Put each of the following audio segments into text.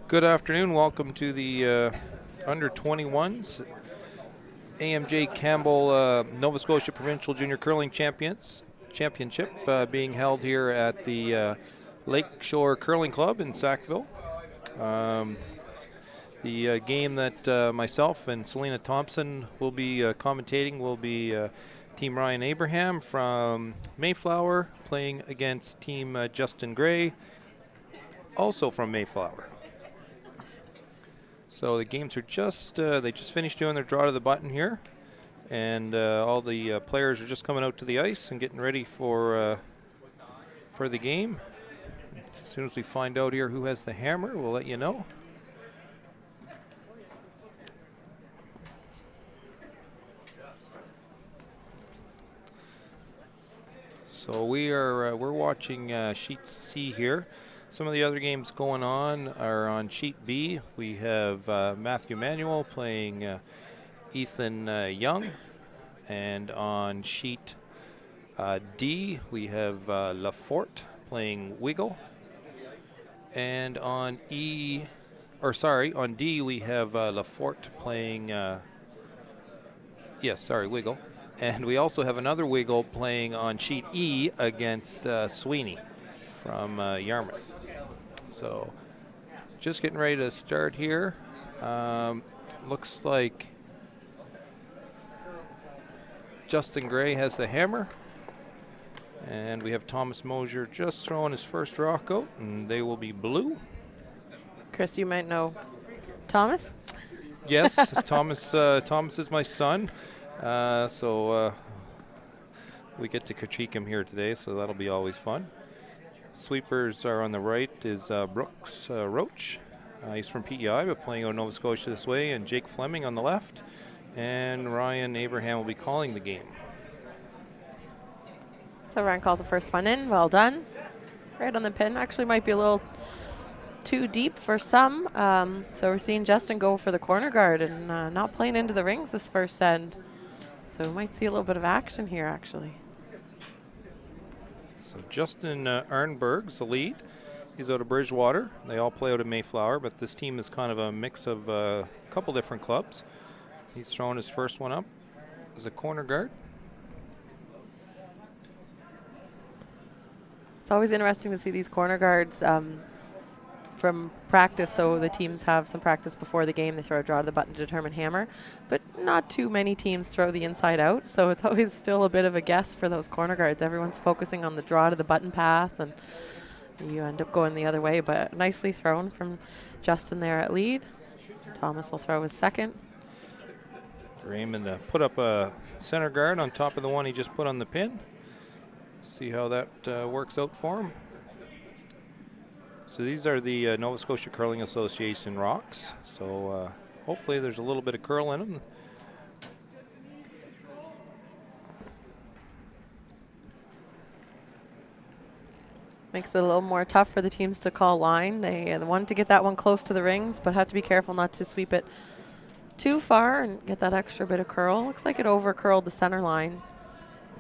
Good afternoon. Welcome to the Under-21s AMJ Campbell Nova Scotia Provincial Junior Curling Championship being held here at the Lakeshore Curling Club in Sackville. The game that myself and Selena Thompson will be commentating will be Team Ryan Abraham from Mayflower playing against Team Justin Gray, also from Mayflower. So the games are they just finished doing their draw to the button here, and all the players are just coming out to the ice and getting ready for the game. As soon as we find out here who has the hammer, we'll let you know. So we're watching Sheet C here. Some of the other games going on are on Sheet B. We have Matthew Manuel playing Ethan Young. And on Sheet D, we have Laforte playing Wiggle. And on D, we have Laforte playing, Wiggle. And we also have another Wiggle playing on Sheet E against Sweeney from Yarmouth. So just getting ready to start here. Looks like Justin Gray has the hammer. And we have Thomas Mosier just throwing his first rock out, and they will be blue. Chris, you might know Thomas? Yes, Thomas is my son. So we get to critique him here today, so that'll be always fun. Sweepers are on the right is Brooks Roach. He's from PEI, but playing out Nova Scotia this way, and Jake Fleming on the left. And Ryan Abraham will be calling the game. So Ryan calls the first one in. Well done. Right on the pin. Actually might be a little too deep for some. So we're seeing Justin go for the corner guard and not playing into the rings this first end. So we might see a little bit of action here, actually. So Justin Arnberg's the lead. He's out of Bridgewater. They all play out of Mayflower, but this team is kind of a mix of a couple different clubs. He's throwing his first one up as a corner guard. It's always interesting to see these corner guards from practice. So the teams have some practice before the game. They throw a draw to the button to determine hammer. But not too many teams throw the inside out. So it's always still a bit of a guess for those corner guards. Everyone's focusing on the draw to the button path, and you end up going the other way. But nicely thrown from Justin there at lead. Thomas will throw his second. Raymond put up a center guard on top of the one he just put on the pin. See how that works out for him. So these are the Nova Scotia Curling Association rocks. So hopefully there's a little bit of curl in them. Makes it a little more tough for the teams to call line. They want to get that one close to the rings, but have to be careful not to sweep it too far and get that extra bit of curl. Looks like it over curled the center line.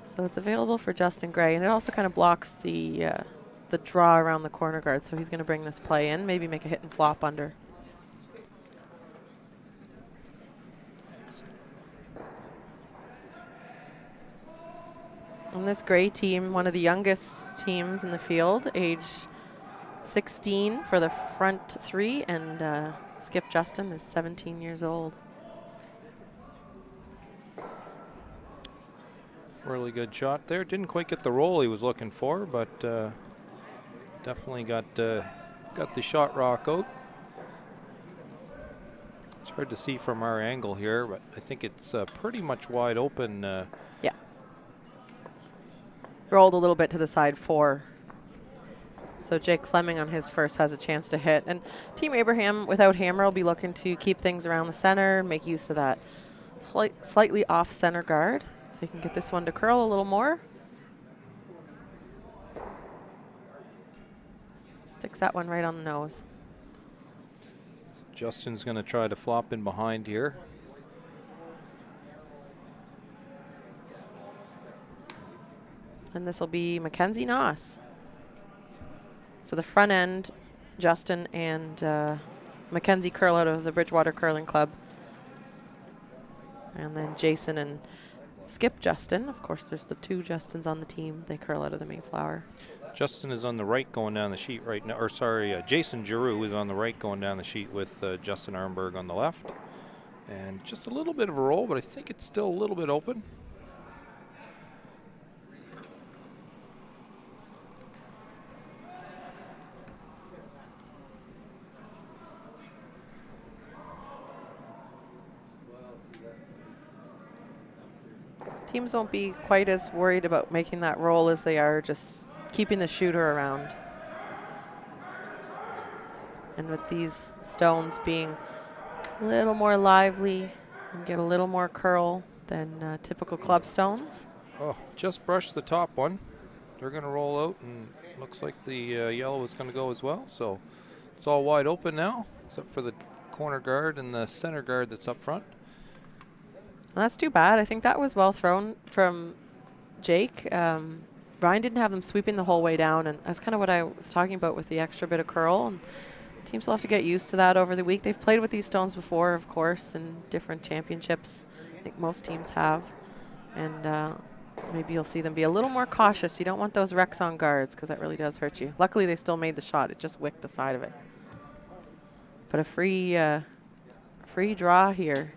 So it's available for Justin Gray, and it also kind of blocks the draw around the corner guard. So he's going to bring this play in, maybe make a hit and flop under. And this Gray team, one of the youngest teams in the field, age 16 for the front three, and Skip Justin is 17 years old. Really good shot there. Didn't quite get the roll he was looking for, but definitely got the shot rock out. It's hard to see from our angle here, but I think it's pretty much wide open. Yeah. Rolled a little bit to the side 4. So Jake Fleming on his first has a chance to hit. And Team Abraham without hammer will be looking to keep things around the center, make use of that slightly off center guard. So you can get this one to curl a little more. Sticks that one right on the nose. So Justin's going to try to flop in behind here. And this will be Mackenzie Noss. So the front end, Justin and Mackenzie Curl out of the Bridgewater Curling Club. And then Jason and Skip Justin. Of course, there's the 2 Justins on the team. They curl out of the Mayflower. Justin is on the right going down the sheet right now. Or sorry, Jason Giroux is on the right going down the sheet with Justin Arnberg on the left. And just a little bit of a roll, but I think it's still a little bit open. Teams won't be quite as worried about making that roll as they are just keeping the shooter around. And with these stones being a little more lively and get a little more curl than typical club stones. Oh, just brushed the top one. They're going to roll out, and looks like the yellow is going to go as well. So it's all wide open now, except for the corner guard and the center guard that's up front. Well, that's too bad. I think that was well thrown from Jake. Ryan didn't have them sweeping the whole way down, and that's kind of what I was talking about with the extra bit of curl. And teams will have to get used to that over the week. They've played with these stones before, of course, in different championships. I think most teams have. And maybe you'll see them be a little more cautious. You don't want those wrecks on guards because that really does hurt you. Luckily, they still made the shot. It just wicked the side of it. But a free draw here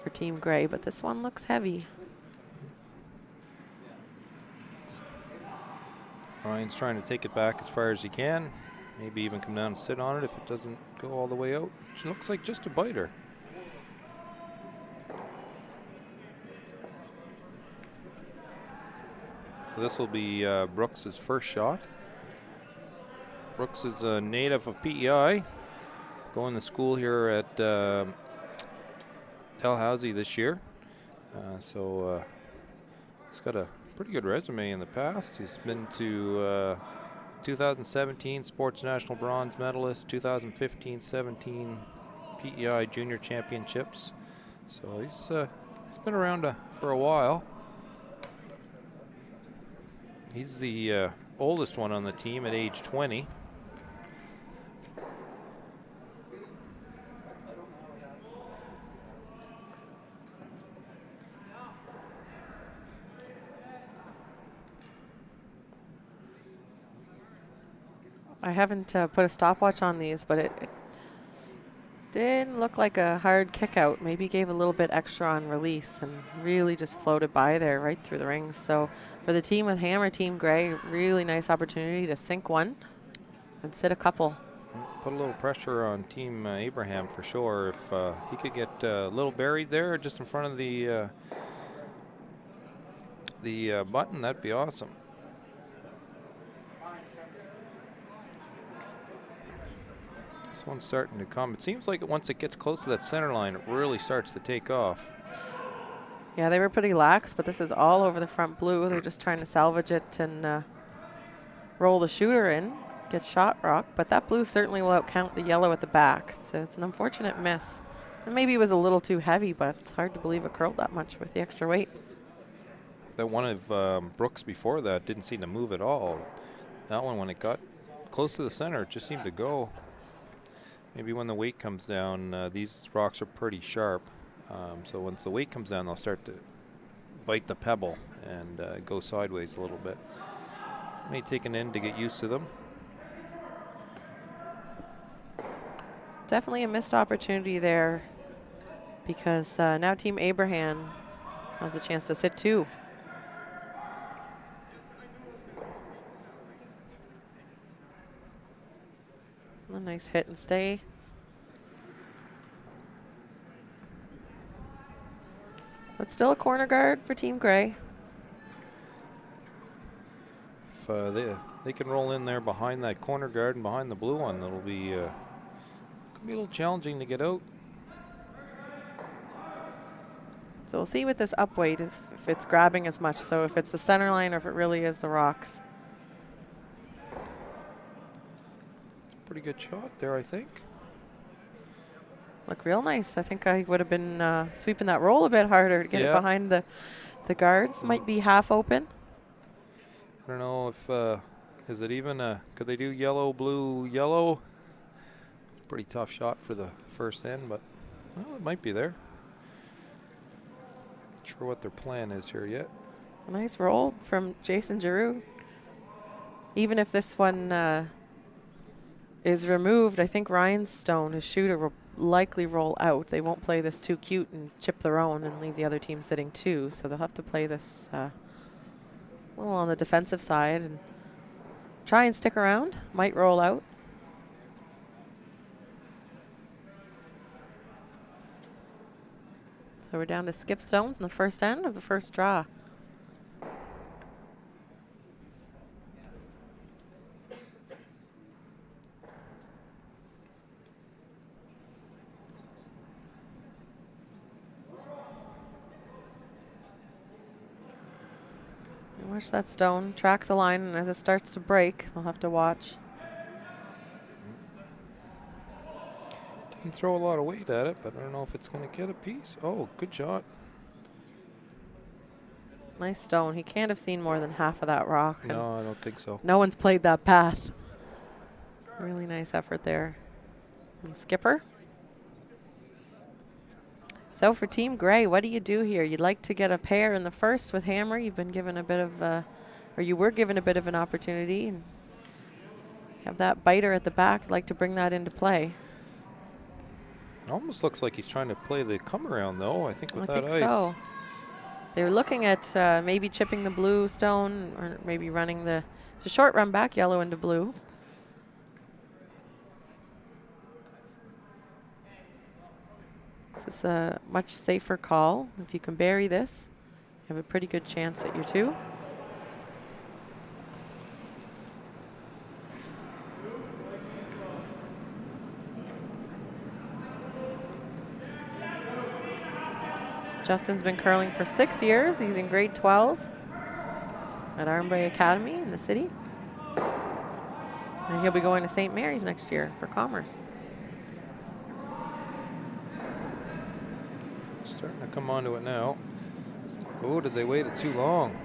for Team Grey, but this one looks heavy. Ryan's trying to take it back as far as he can. Maybe even come down and sit on it if it doesn't go all the way out. It looks like just a biter. So this will be Brooks's first shot. Brooks is a native of PEI, going to school here at Dalhousie this year. So he's got a pretty good resume in the past. He's been to 2017 Sports National Bronze Medalist, 2015-17 PEI Junior Championships. So he's been around for a while. He's the oldest one on the team at age 20. I haven't put a stopwatch on these, but it didn't look like a hard kick out. Maybe gave a little bit extra on release and really just floated by there right through the rings. So for the team with Hammer, Team Grey, really nice opportunity to sink one and sit a couple. Put a little pressure on Team Abraham for sure. If he could get a little buried there just in front of the button, that'd be awesome. This one's starting to come. It seems like once it gets close to that center line, it really starts to take off. Yeah, they were pretty lax, but this is all over the front blue. They're just trying to salvage it and roll the shooter in, get shot rock. But that blue certainly will outcount the yellow at the back. So it's an unfortunate miss. And maybe it was a little too heavy, but it's hard to believe it curled that much with the extra weight. That one of Brooks before that didn't seem to move at all. That one, when it got close to the center, it just seemed to go. Maybe when the weight comes down, these rocks are pretty sharp. So once the weight comes down, they'll start to bite the pebble and go sideways a little bit. May take an end to get used to them. It's definitely a missed opportunity there because now Team Abraham has a chance to sit two. A nice hit and stay. But still a corner guard for Team Grey. If they can roll in there behind that corner guard and behind the blue one, that'll be could be a little challenging to get out. So we'll see with this up weight if it's grabbing as much. So if it's the center line or if it really is the rocks. Pretty good shot there, I think. Look real nice. I think I would have been sweeping that roll a bit harder to get it behind the guards. Might be half open. I don't know if is it even could they do yellow, blue, yellow? pretty tough shot for the first end, but well, it might be there. Not sure what their plan is here yet. A nice roll from Jason Giroux. Even if this one is removed, I think Ryan's stone, his shooter, will likely roll out. They won't play this too cute and chip their own and leave the other team sitting 2. So they'll have to play this a little on the defensive side and try and stick around. Might roll out. So we're down to skip stones in the first end of the first draw. Watch that stone, track the line, and as it starts to break, they'll have to watch. Didn't throw a lot of weight at it, but I don't know if it's going to get a piece. Oh, good shot. Nice stone. He can't have seen more than half of that rock. No, I don't think so. No one's played that path. Really nice effort there from Skipper. So for Team Grey, what do you do here? You'd like to get a pair in the first with Hammer. You've been given a bit of, or you were given a bit of an opportunity, and have that biter at the back. I'd like to bring that into play. It almost looks like he's trying to play the come around, though. I think with that ice. So. They were looking at maybe chipping the blue stone, or maybe running the. It's a short run back, yellow into blue. This is a much safer call. If you can bury this, you have a pretty good chance at your 2. Justin's been curling for 6 years. He's in grade 12 at AMJ Academy in the city. And he'll be going to St. Mary's next year for Commerce. Starting to come onto it now. Oh, did they wait it too long?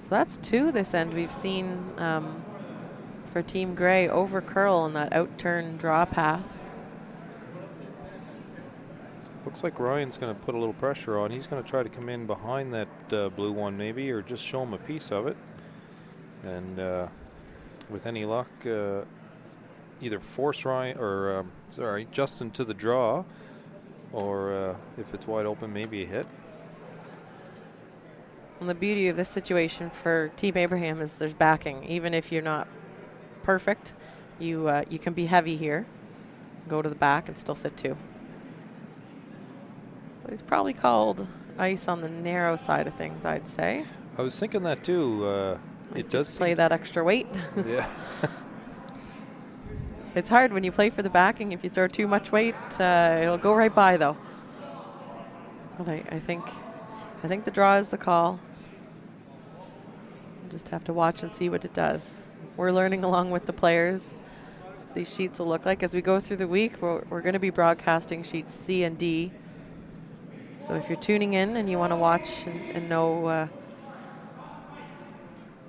So that's 2 this end. We've seen for Team Grey over curl on that out turn draw path. So looks like Ryan's going to put a little pressure on. He's going to try to come in behind that blue one maybe, or just show him a piece of it. And with any luck, either force Ryan or Justin to the draw, or if it's wide open, maybe a hit. And the beauty of this situation for Team Abraham is there's backing. Even if you're not perfect, you can be heavy here, go to the back and still sit 2. So he's probably called ice on the narrow side of things, I'd say. I was thinking that too. It does play that extra weight. Yeah. It's hard when you play for the backing. If you throw too much weight, it'll go right by, though. But I think the draw is the call. We'll just have to watch and see what it does. We're learning along with the players. These sheets will look like as we go through the week. We're going to be broadcasting sheets C and D. So if you're tuning in and you want to watch and know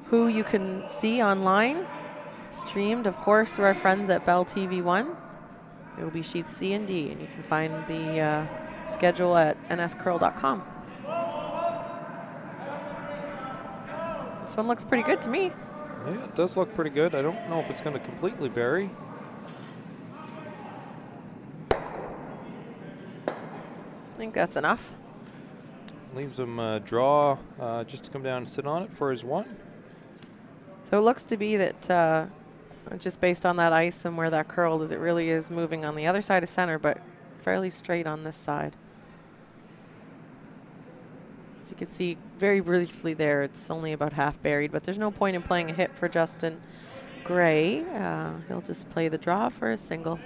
who you can see online, streamed, of course, through our friends at Bell TV1. It will be sheets C and D, and you can find the schedule at nscurl.com. This one looks pretty good to me. Yeah, it does look pretty good. I don't know if it's going to completely bury. I think that's enough. Leaves him draw just to come down and sit on it for his 1. So it looks to be that just based on that ice and where that curled is, it really is moving on the other side of center, but fairly straight on this side. As you can see very briefly there, it's only about half buried, but there's no point in playing a hit for Justin Grey. He'll just play the draw for a single.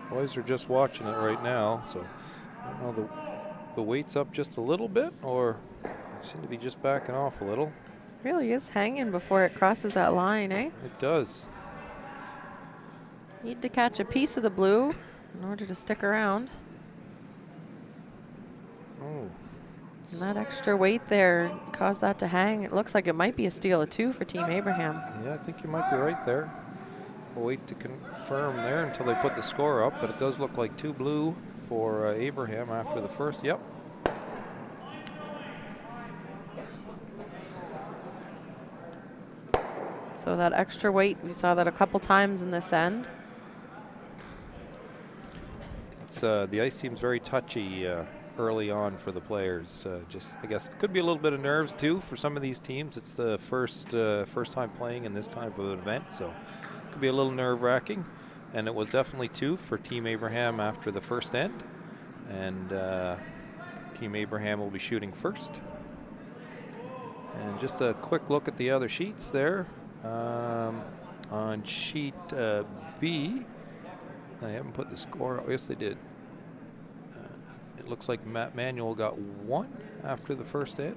Boys are just watching it right now, so I don't know the weights up just a little bit, or seem to be just backing off a little. Really is hanging before it crosses that line, eh? It does. Need to catch a piece of the blue in order to stick around. Oh. And that extra weight there caused that to hang. It looks like it might be a steal of 2 for Team Abraham. Yeah, I think you might be right there. We'll wait to confirm there until they put the score up, but it does look like 2 blue for Abraham after the first. Yep. So that extra weight, we saw that a couple times in this end. It's the ice seems very touchy early on for the players. Just, I guess, could be a little bit of nerves too for some of these teams. It's the first time playing in this type of event, so it could be a little nerve-wracking. And it was definitely 2 for Team Abraham after the first end. And Team Abraham will be shooting first. And just a quick look at the other sheets there. On sheet B, I haven't put the score. Oh, yes, they did. It looks like Matt Manuel got 1 after the first end.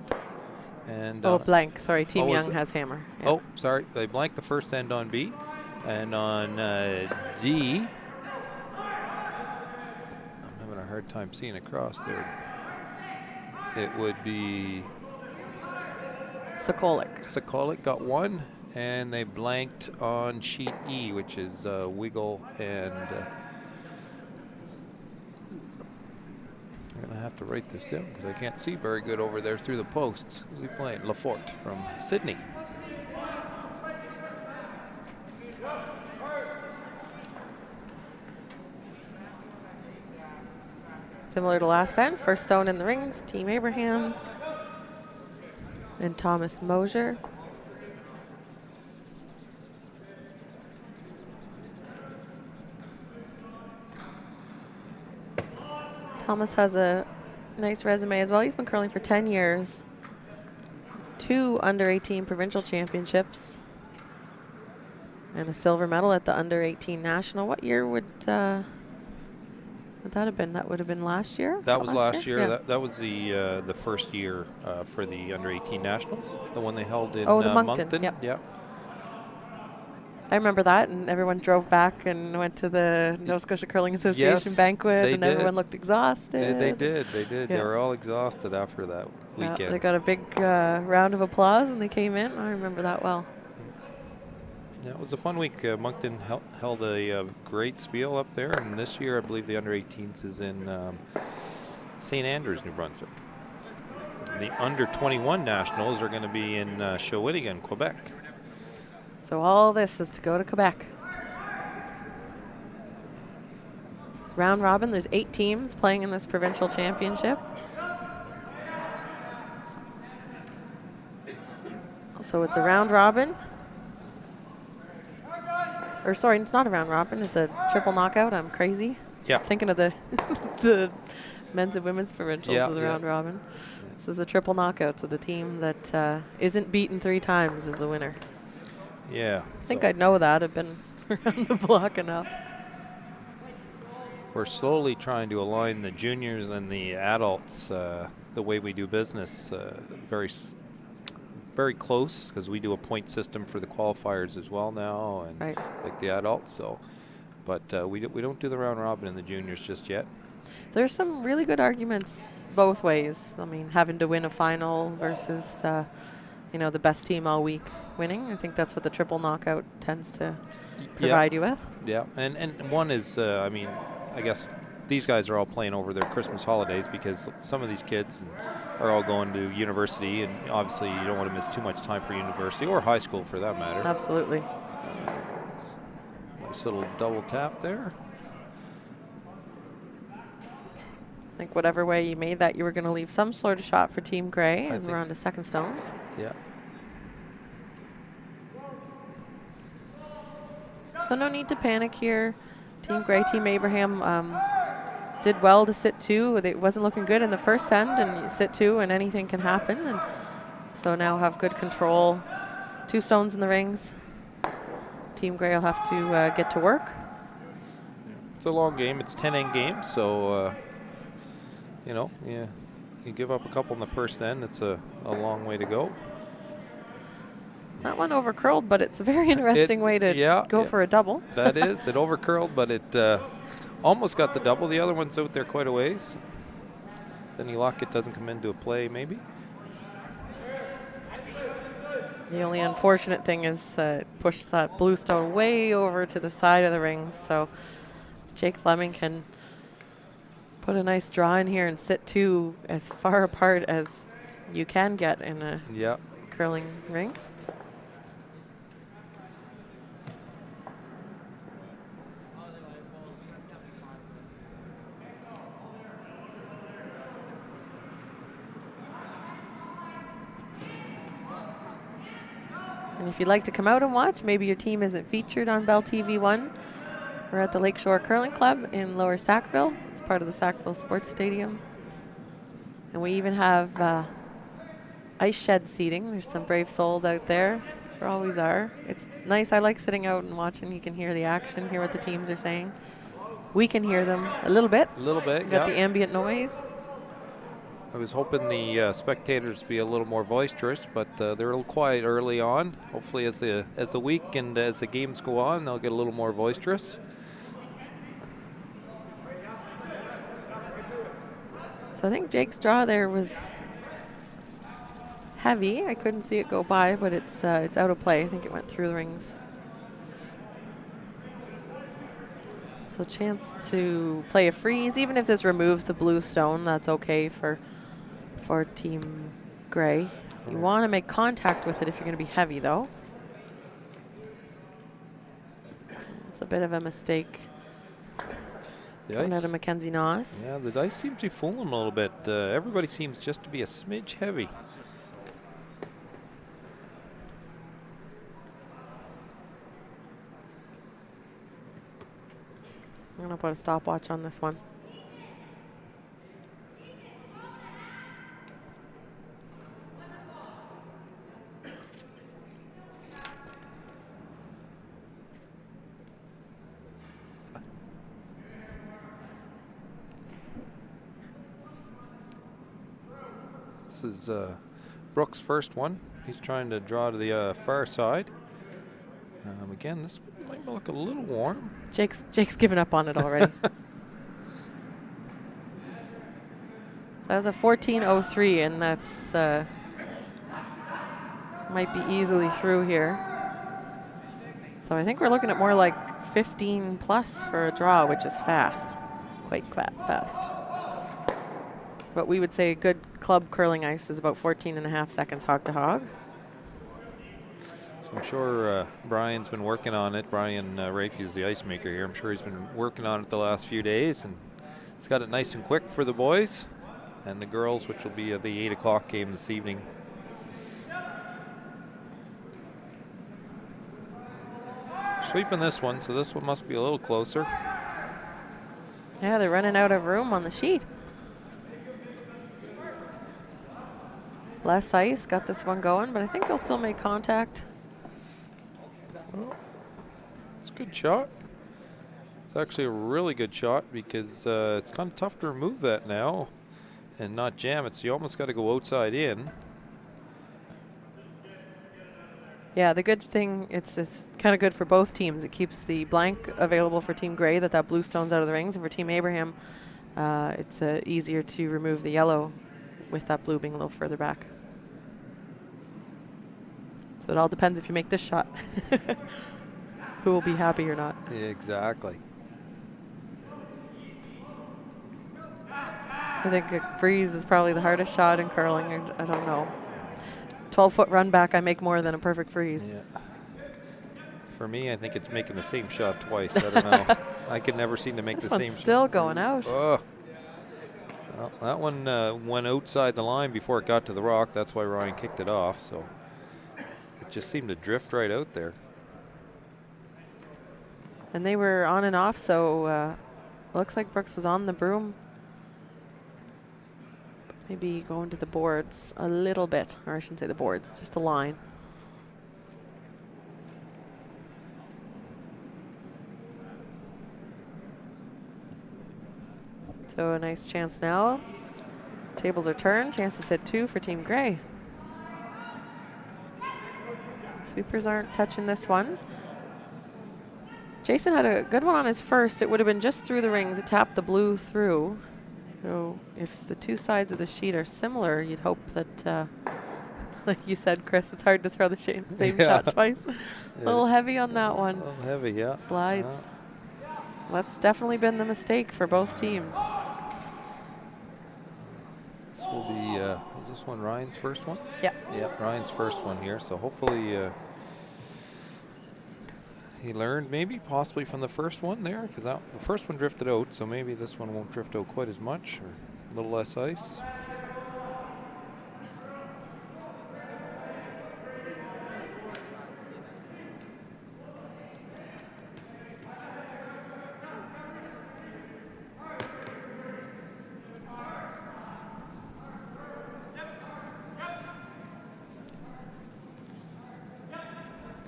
And blank. Sorry, Team Young has hammer. Yeah. Oh, sorry. They blanked the first end on B. And on D, I'm having a hard time seeing across there. It would be Sokolic. Sokolic got 1. And they blanked on sheet E, which is Wiggle and I'm going to have to write this down because I can't see very good over there through the posts. Who's he playing? Lafort from Sydney. Similar to last end, first stone in the rings, Team Abraham and Thomas Mosier. Thomas has a nice resume as well. He's been curling for 10 years. 2 under-18 provincial championships. And a silver medal at the under-18 national. What year would that have been? That would have been last year? That was last year. Yeah. That was the first year for the under-18 nationals. The one they held in the Moncton. Moncton. Yep. Yeah. I remember that, and everyone drove back and went to the Nova Scotia Curling Association banquet, and everyone looked exhausted. They did. Yeah. They were all exhausted after that weekend. They got a big round of applause when they came in. I remember that well. Yeah, it was a fun week. Moncton held a great spiel up there, and this year I believe the under-18s is in St. Andrews, New Brunswick. The under-21 nationals are going to be in Shawinigan, Quebec. So all this is to go to Quebec. It's round robin. There's 8 teams playing in this provincial championship. So it's a round robin. Or sorry, it's not a round robin. It's a triple knockout. I'm crazy. Yeah. Thinking of the the men's and women's provincials as a round robin. This is a triple knockout. So the team that isn't beaten 3 times is the winner. Yeah. I think I'd know that. I've been around the block enough. We're slowly trying to align the juniors and the adults the way we do business very close, because we do a point system for the qualifiers as well now, and like the adults. So, but we don't do the round robin in the juniors just yet. There's some really good arguments both ways. I mean, having to win a final versus the best team all week winning. I think that's what the triple knockout tends to provide you with. Yeah, and one is, I mean, I guess these guys are all playing over their Christmas holidays because some of these kids are all going to university, and obviously you don't want to miss too much time for university or high school for that matter. Absolutely. Nice little double tap there. I think whatever way you made that, you were going to leave some sort of shot for Team Grey as we're on to second stones. Yeah. So no need to panic here. Team Grey, Team Abraham did well to sit 2. It wasn't looking good in the first end, and you sit 2 and anything can happen. And so now have good control. 2 stones in the rings. Team Grey will have to get to work. It's a long game. It's 10 end games, so you You give up a couple in the first end. It's a long way to go. That one over curled, but it's a very interesting way to go for a double. That is. It over curled, but it almost got the double. The other one's out there quite a ways. Then you lock it, doesn't come into a play maybe. The only unfortunate thing is it pushed that blue stone way over to the side of the rings. So Jake Fleming can put a nice draw in here and sit two as far apart as you can get in a curling rings. And if you'd like to come out and watch, maybe your team isn't featured on Bell TV1. We're at the Lakeshore Curling Club in Lower Sackville. It's part of the Sackville Sports Stadium. And we even have ice shed seating. There's some brave souls out there. There always are. It's nice. I like sitting out and watching. You can hear the action, hear what the teams are saying. We can hear them a little bit. A little bit, Got the ambient noise. I was hoping the spectators would be a little more boisterous, but they're a little quiet early on. Hopefully as the week and as the games go on, they'll get a little more boisterous. So I think Jake's draw there was heavy. I couldn't see it go by, but it's out of play. I think it went through the rings. So chance to play a freeze. Even if this removes the blue stone, that's okay for Team Gray. You want to make contact with it if you're going to be heavy, though. It's a bit of a mistake. Coming out of Mackenzie Noss. Yeah, the dice seems to be fooling him a little bit. Everybody seems just to be a smidge heavy. I'm going to put a stopwatch on this one. This is Brooks' first one. He's trying to draw to the far side. Again, this might look a little warm. Jake's given up on it already. That was a 14.03, and that's might be easily through here. So I think we're looking at more like 15 plus for a draw, which is fast, quite fast. But we would say good club curling ice is about 14.5 seconds hog to hog. So I'm sure Brian's been working on it. Brian Rafe is the ice maker here. I'm sure he's been working on it the last few days, and it's got it nice and quick for the boys and the girls, which will be the 8 o'clock game this evening. Sweeping this one, so this one must be a little closer. Yeah, they're running out of room on the sheet. Less ice, got this one going, but I think they'll still make contact. Oh, it's a good shot. It's actually a really good shot because it's kind of tough to remove that now and not jam it, so you almost got to go outside in. Yeah, the good thing, it's kind of good for both teams. It keeps the blank available for Team Gray, that blue stone's out of the rings, and for Team Abraham, it's easier to remove the yellow with that blue being a little further back. So it all depends if you make this shot. Who will be happy or not. Exactly. I think a freeze is probably the hardest shot in curling. I don't know. 12-foot run back, I make more than a perfect freeze. Yeah. For me, I think it's making the same shot twice. I don't know. I could never seem to make the same shot. Still going out. Oh. Well, that one went outside the line before it got to the rock. That's why Ryan kicked it off. So it just seemed to drift right out there. And they were on and off, so looks like Brooks was on the broom. Maybe going to the boards a little bit, or I shouldn't say the boards, it's just a line. So a nice chance now Tables are turned. Chances hit 2 for Team Grey. Sweepers aren't touching this one. Jason had a good one on his first. It would have been just through the rings. It tapped the blue through. So if the two sides of the sheet are similar, you'd hope that, like you said, Chris, it's hard to throw the same shot twice. A little heavy on that one. A little heavy, yeah. Slides. That's definitely been the mistake for both teams. This will be, is this one Ryan's first one? Yeah. Yeah, Ryan's first one here. So hopefully he learned maybe possibly from the first one there, because the first one drifted out, so maybe this one won't drift out quite as much, or a little less ice.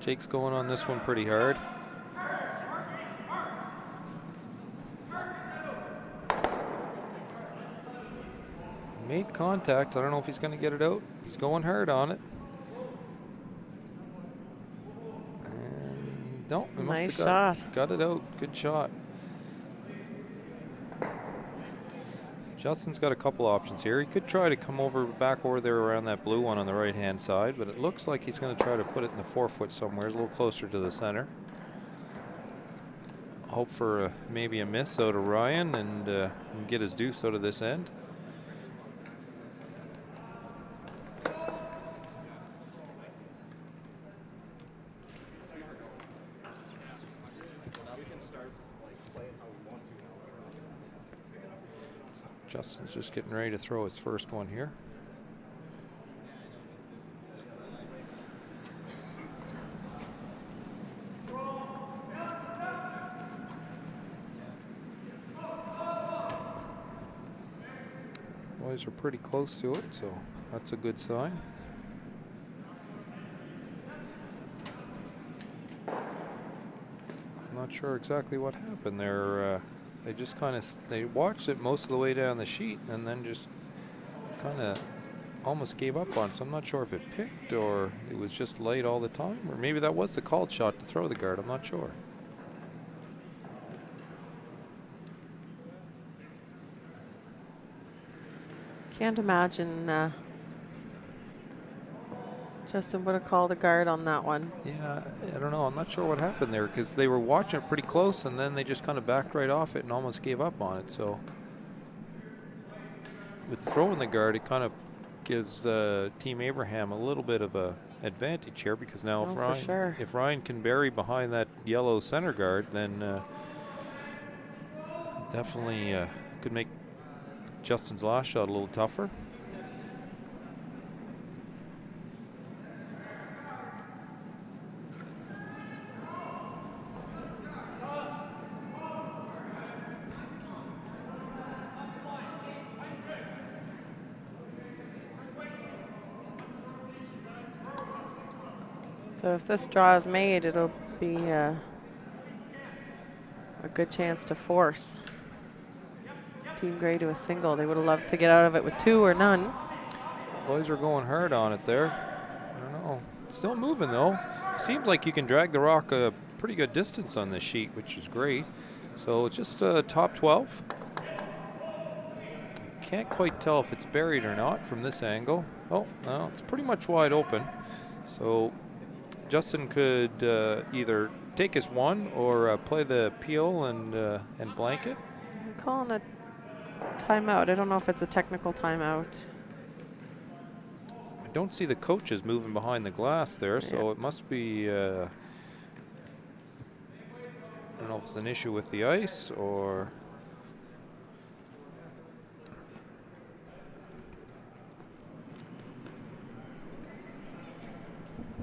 Jake's going on this one pretty hard. Made contact. I don't know if he's going to get it out. He's going hard on it. And no, he nice must shot. Got it out. Good shot. Justin's got a couple options here. He could try to come back over there around that blue one on the right-hand side, but it looks like he's going to try to put it in the forefoot somewhere, a little closer to the center. Hope for maybe a miss out of Ryan and get his deuce out of this end. Justin's just getting ready to throw his first one here. Boys are pretty close to it, so that's a good sign. I'm not sure exactly what happened there. They just they watched it most of the way down the sheet and then just kind of almost gave up on it. So I'm not sure if it picked or it was just light all the time, or maybe that was the called shot to throw the guard. I'm not sure. Can't imagine Justin would have called a guard on that one. Yeah, I don't know. I'm not sure what happened there because they were watching it pretty close and then they just kind of backed right off it and almost gave up on it. So with throwing the guard, it kind of gives Team Abraham a little bit of a advantage here, because now if Ryan can bury behind that yellow center guard, then definitely could make Justin's last shot a little tougher. So if this draw is made, it'll be a good chance to force Team Grey to a single. They would have loved to get out of it with 2 or none. Boys are going hard on it there. I don't know. It's still moving though. It seems like you can drag the rock a pretty good distance on this sheet, which is great. So it's just top 12. Can't quite tell if it's buried or not from this angle. Oh, no, it's pretty much wide open. So Justin could either take his one or play the peel and blanket. I'm calling a timeout. I don't know if it's a technical timeout. I don't see the coaches moving behind the glass there, so it must be, I don't know if it's an issue with the ice or.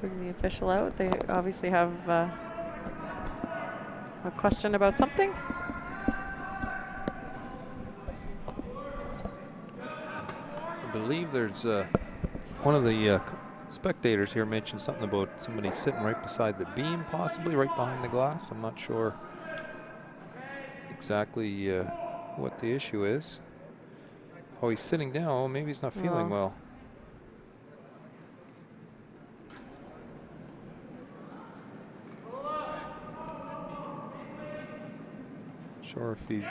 Bring the official out. They obviously have a question about something. I believe there's one of the spectators here mentioned something about somebody sitting right beside the beam, possibly right behind the glass. I'm not sure exactly what the issue is. Oh, he's sitting down. Oh, maybe he's not feeling well. Sure if he's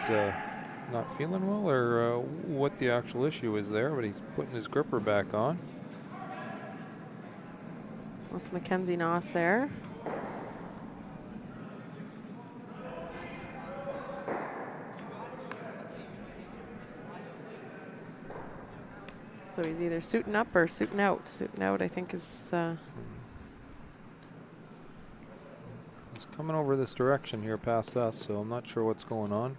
not feeling well or what the actual issue is there, but he's putting his gripper back on. That's Mackenzie Noss there. So he's either suiting up or suiting out. Suiting out, I think, is... He's coming over this direction here past us, so I'm not sure what's going on.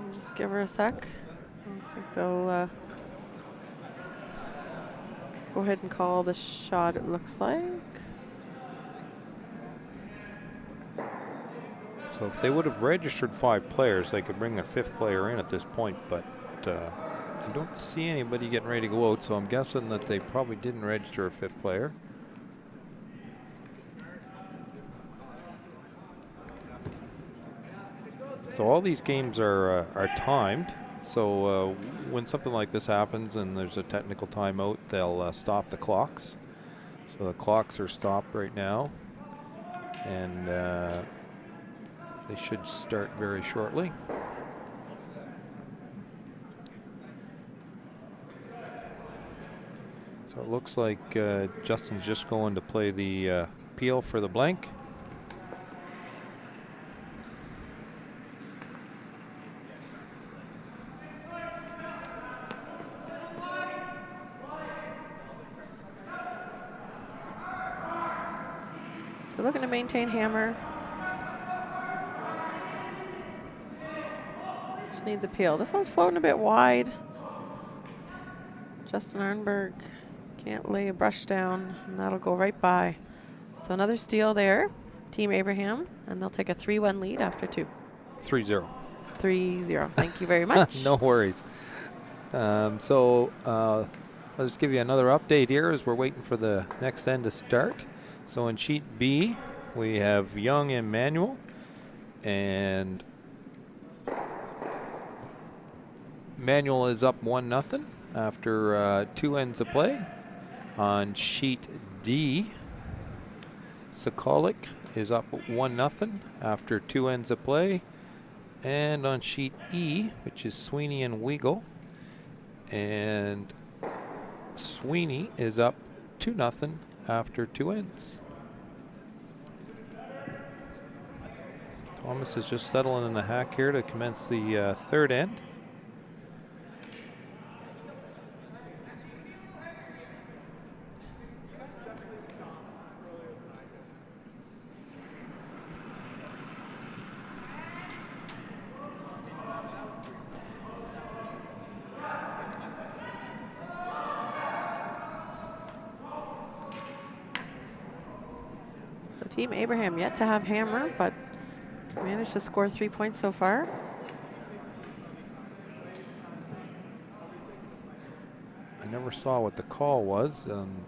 We'll just give her a sec. I think they'll go ahead and call the shot, it looks like. So if they would have registered 5 players, they could bring a 5th player in at this point, but I don't see anybody getting ready to go out, so I'm guessing that they probably didn't register a 5th player. So all these games are timed. So when something like this happens and there's a technical timeout, they'll stop the clocks. So the clocks are stopped right now, and they should start very shortly. So it looks like Justin's just going to play the peel for the blank. So looking to maintain hammer. Just need the peel. This one's floating a bit wide. Justin Arnberg can't lay a brush down, and that'll go right by. So another steal there, Team Abraham, and they'll take a 3-1 lead after 2. 3-0. 3-0. Thank you very much. No worries. So I'll just give you another update here as we're waiting for the next end to start. So in sheet B, we have Young and Manuel, and Manuel is up 1-0 after 2 ends of play. On sheet D, Sokolic is up 1-0 after 2 ends of play. And on sheet E, which is Sweeney and Weigel, and Sweeney is up 2-0 after 2 ends. Thomas is just settling in the hack here to commence the 3rd end. Team Abraham yet to have hammer, but managed to score 3 points so far. I never saw what the call was. I'm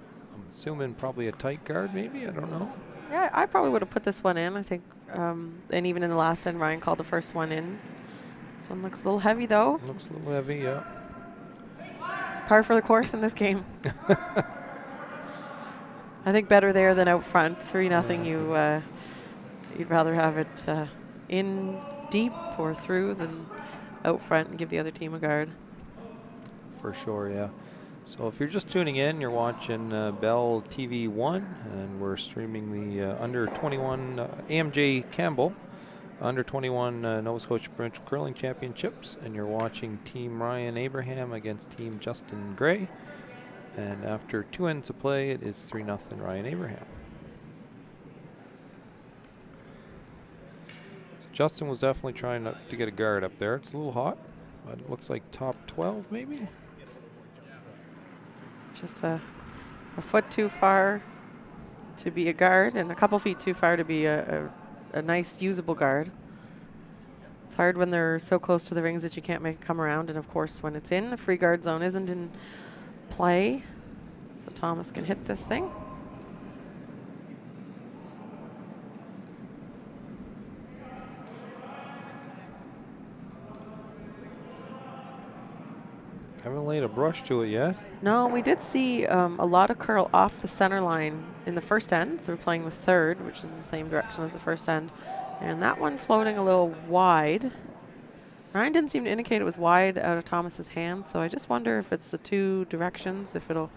assuming probably a tight guard, maybe. I don't know. Yeah, I probably would have put this one in, I think. And even in the last end, Ryan called the first one in. This one looks a little heavy, though. Looks a little heavy, yeah. It's par for the course in this game. I think better there than out front. 3-0. You'd rather have it in deep or through than out front and give the other team a guard. For sure, yeah. So if you're just tuning in, you're watching Bell TV 1, and we're streaming the Under-21 AMJ Campbell Under-21 Nova Scotia Provincial Curling Championships, and you're watching Team Ryan Abraham against Team Justin Gray. And after 2 ends of play, it is 3-0 Ryan Abraham. So Justin was definitely trying to get a guard up there. It's a little hot, but it looks like top 12 maybe. Just a foot too far to be a guard and a couple feet too far to be a nice usable guard. It's hard when they're so close to the rings that you can't make it come around. And of course, when it's in, the free guard zone isn't in play. So Thomas can hit this thing. Haven't laid a brush to it yet. No, we did see a lot of curl off the center line in the first end. So we're playing the third, which is the same direction as the first end. And that one floating a little wide. Ryan didn't seem to indicate it was wide out of Thomas's hand. So I just wonder if it's the two directions, if it'll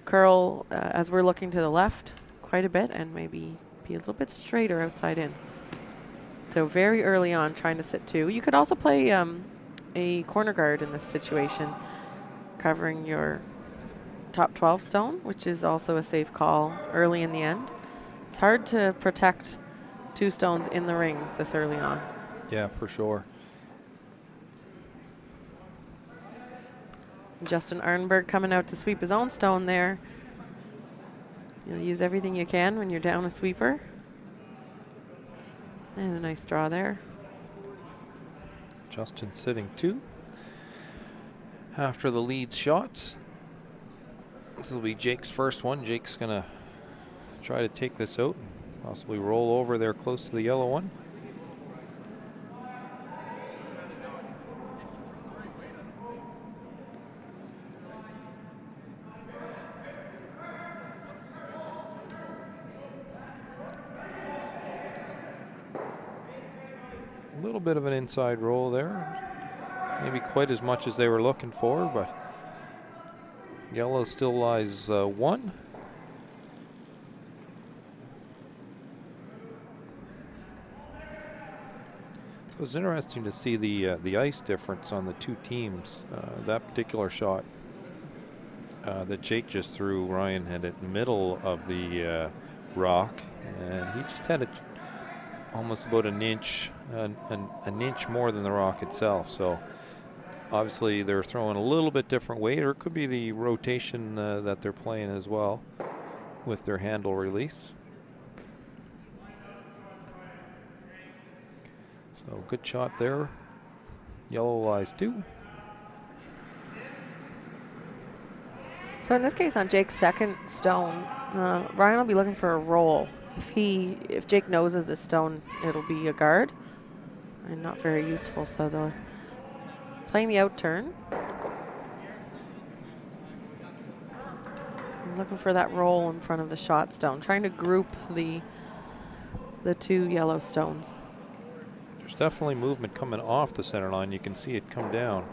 curl as we're looking to the left quite a bit and maybe be a little bit straighter outside in. So very early on trying to sit two. You could also play a corner guard in this situation, covering your top 12 stone, which is also a safe call early in the end. It's hard to protect two stones in the rings this early on. Yeah, for sure. Justin Arnberg coming out to sweep his own stone there. You'll use everything you can when you're down a sweeper. And a nice draw there. Justin sitting two. After the lead shots. This will be Jake's first one. Jake's going to try to take this out and possibly roll over there close to the yellow one. A little bit of an inside roll there. Maybe quite as much as they were looking for, but yellow still lies one. So it's interesting to see the ice difference on the two teams. That particular shot that Jake just threw, Ryan had it in the middle of the rock, and he just had it almost about an inch more than the rock itself. So obviously they're throwing a little bit different weight, or it could be the rotation that they're playing as well with their handle release. So good shot there. Yellow lies two. So in this case, on Jake's second stone, Ryan will be looking for a roll. If Jake noses this stone, it'll be a guard, and not very useful. So they're playing the out turn. I'm looking for that roll in front of the shot stone, trying to group the two yellow stones. There's definitely movement coming off the center line. You can see it come down.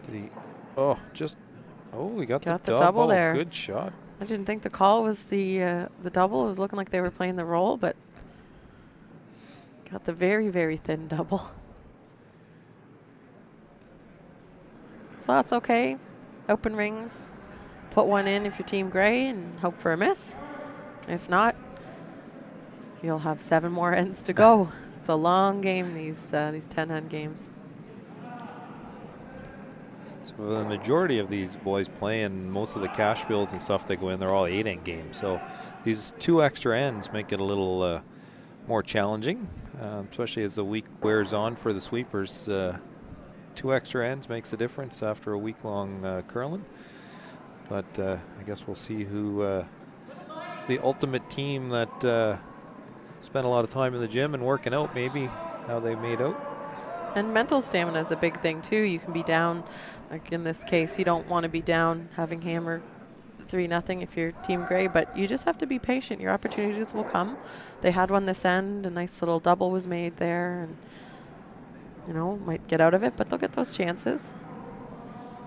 Did he? Oh, just. Oh, we got the double there. Good shot. I didn't think the call was the double. It was looking like they were playing the roll, but got the very, very thin double. So that's okay. Open rings. Put one in if you're Team Gray and hope for a miss. If not, you'll have 7 more ends to go. It's a long game, these 10-hand games. So the majority of these boys playing, most of the cash bills and stuff that go in, they're all 8-end games. So these 2 extra ends make it a little more challenging, especially as the week wears on for the sweepers. 2 extra ends makes a difference after a week-long curling. But I guess we'll see who the ultimate team that spent a lot of time in the gym and working out, maybe how they made out. And mental stamina is a big thing too. You can be down, like in this case, you don't want to be down having hammer 3-0 if you're Team Gray, but you just have to be patient. Your opportunities will come. They had one this end. A nice little double was made there, and you know, might get out of it, but they'll get those chances.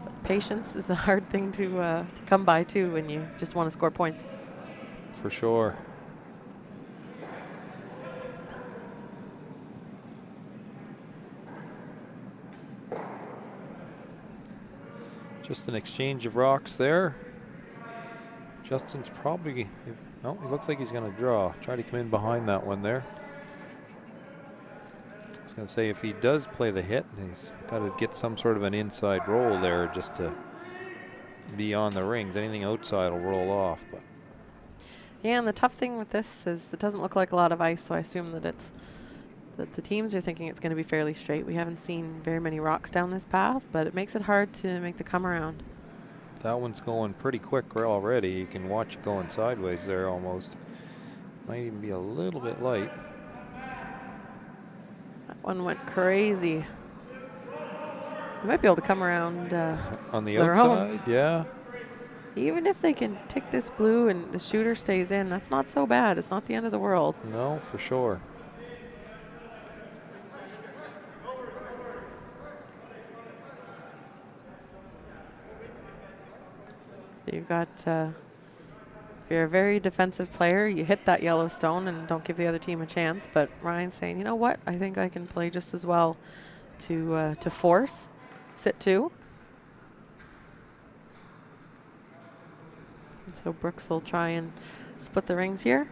But patience is a hard thing to come by too when you just want to score points. For sure. Just an exchange of rocks there. Justin's probably, no, he looks like he's going to draw. Try to come in behind that one there. I was going to say if he does play the hit, he's got to get some sort of an inside roll there just to be on the rings. Anything outside will roll off. But yeah, and the tough thing with this is it doesn't look like a lot of ice, so I assume that it's that the teams are thinking it's going to be fairly straight. We haven't seen very many rocks down this path, but it makes it hard to make the come around. That one's going pretty quick already. You can watch it going sideways there almost. Might even be a little bit light. That one went crazy. You might be able to come around on the outside, yeah. Even if they can tick this blue and the shooter stays in, that's not so bad. It's not the end of the world. No, for sure. So you've got, if you're a very defensive player, you hit that yellow stone and don't give the other team a chance. But Ryan's saying, you know what? I think I can play just as well to force. Sit 2. And so Brooks will try and split the rings here.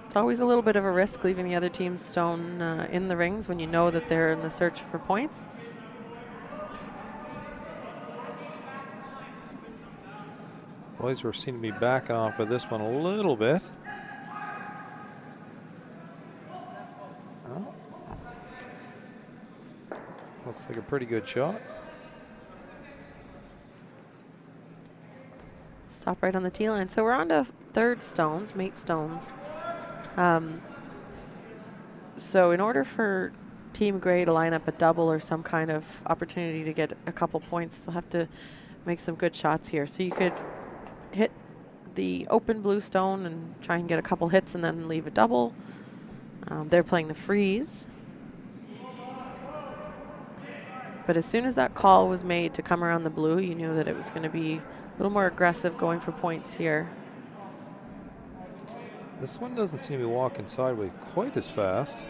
It's always a little bit of a risk leaving the other team's stone in the rings when you know that they're in the search for points. Boys seem to be backing off of this one a little bit. Oh. Looks like a pretty good shot. Stop right on the tee line. So we're on to third stones, mate stones. So in order for Team Gray to line up a double or some kind of opportunity to get a couple points, they'll have to make some good shots here. So you could hit the open blue stone and try and get a couple hits and then leave a double. They're playing the freeze. But as soon as that call was made to come around the blue, you knew that it was going to be a little more aggressive going for points here. This one doesn't seem to be walking sideways quite as fast.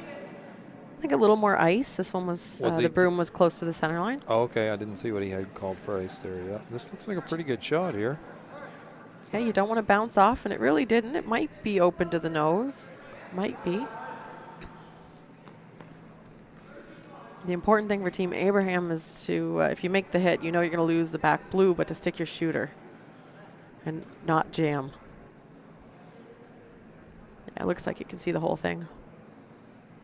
I think a little more ice. This one was the broom was close to the center line. Oh, okay, I didn't see what he had called for ice there. Yeah, this looks like a pretty good shot here. Yeah, you don't want to bounce off, and it really didn't. It might be open to the nose. Might be. The important thing for Team Abraham is to, if you make the hit, you know you're going to lose the back blue, but to stick your shooter and not jam. Yeah, it looks like you can see the whole thing.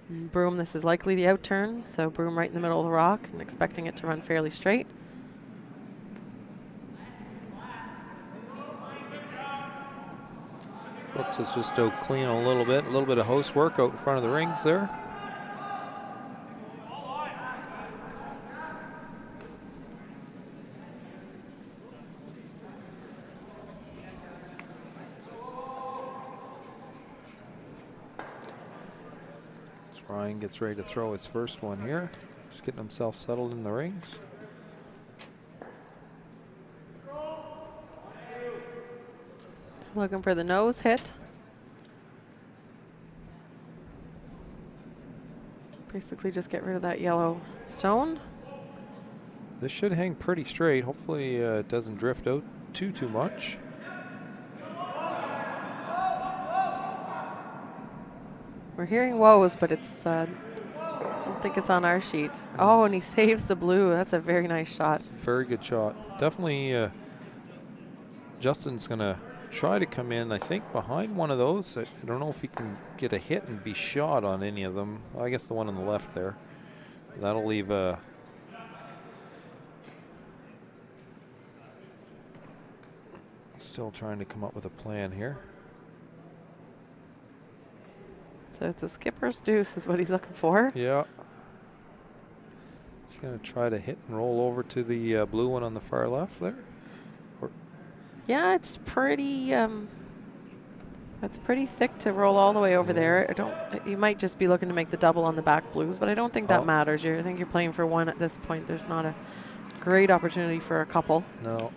And broom, this is likely the outturn, so broom right in the middle of the rock and expecting it to run fairly straight. Brooks is just out clean a little bit of house work out in front of the rings there. Ryan gets ready to throw his first one here. Just getting himself settled in the rings. Looking for the nose hit. Basically just get rid of that yellow stone. This should hang pretty straight. Hopefully it doesn't drift out too much. We're hearing woes, but it's, I don't think it's on our sheet. Oh, and he saves the blue. That's a very nice shot. It's a very good shot. Definitely Justin's going to try to come in, I think, behind one of those. I don't know if he can get a hit and be shot on any of them. I guess the one on the left there. That'll leave a... Still trying to come up with a plan here. So it's a skipper's deuce is what he's looking for. Yeah. He's going to try to hit and roll over to the blue one on the far left there. Yeah, it's pretty. That's pretty thick to roll all the way over there. I don't. You might just be looking to make the double on the back blues, but I don't think that matters. I think you're playing for one at this point. There's not a great opportunity for a couple. No.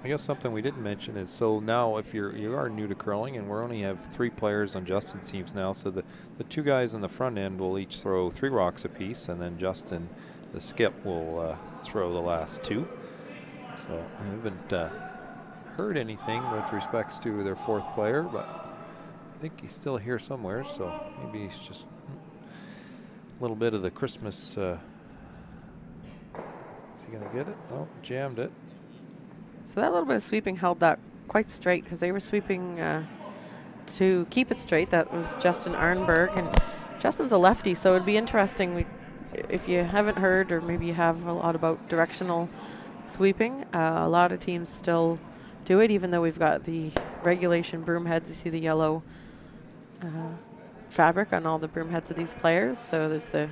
I guess something we didn't mention is, so now if you are new to curling, and we only have 3 players on Justin's teams now, so the 2 guys on the front end will each throw 3 rocks apiece, and then Justin, the skip, will throw the last 2. So I haven't heard anything with respects to their 4th player, but I think he's still here somewhere, so maybe he's just a little bit of the Christmas. Is he going to get it? Oh, jammed it. So that little bit of sweeping held that quite straight because they were sweeping to keep it straight. That was Justin Arnberg, and Justin's a lefty, so it'd be interesting. If you haven't heard, or maybe you have a lot about directional sweeping, a lot of teams still do it, even though we've got the regulation broom heads. You see the yellow fabric on all the broom heads of these players. So there's the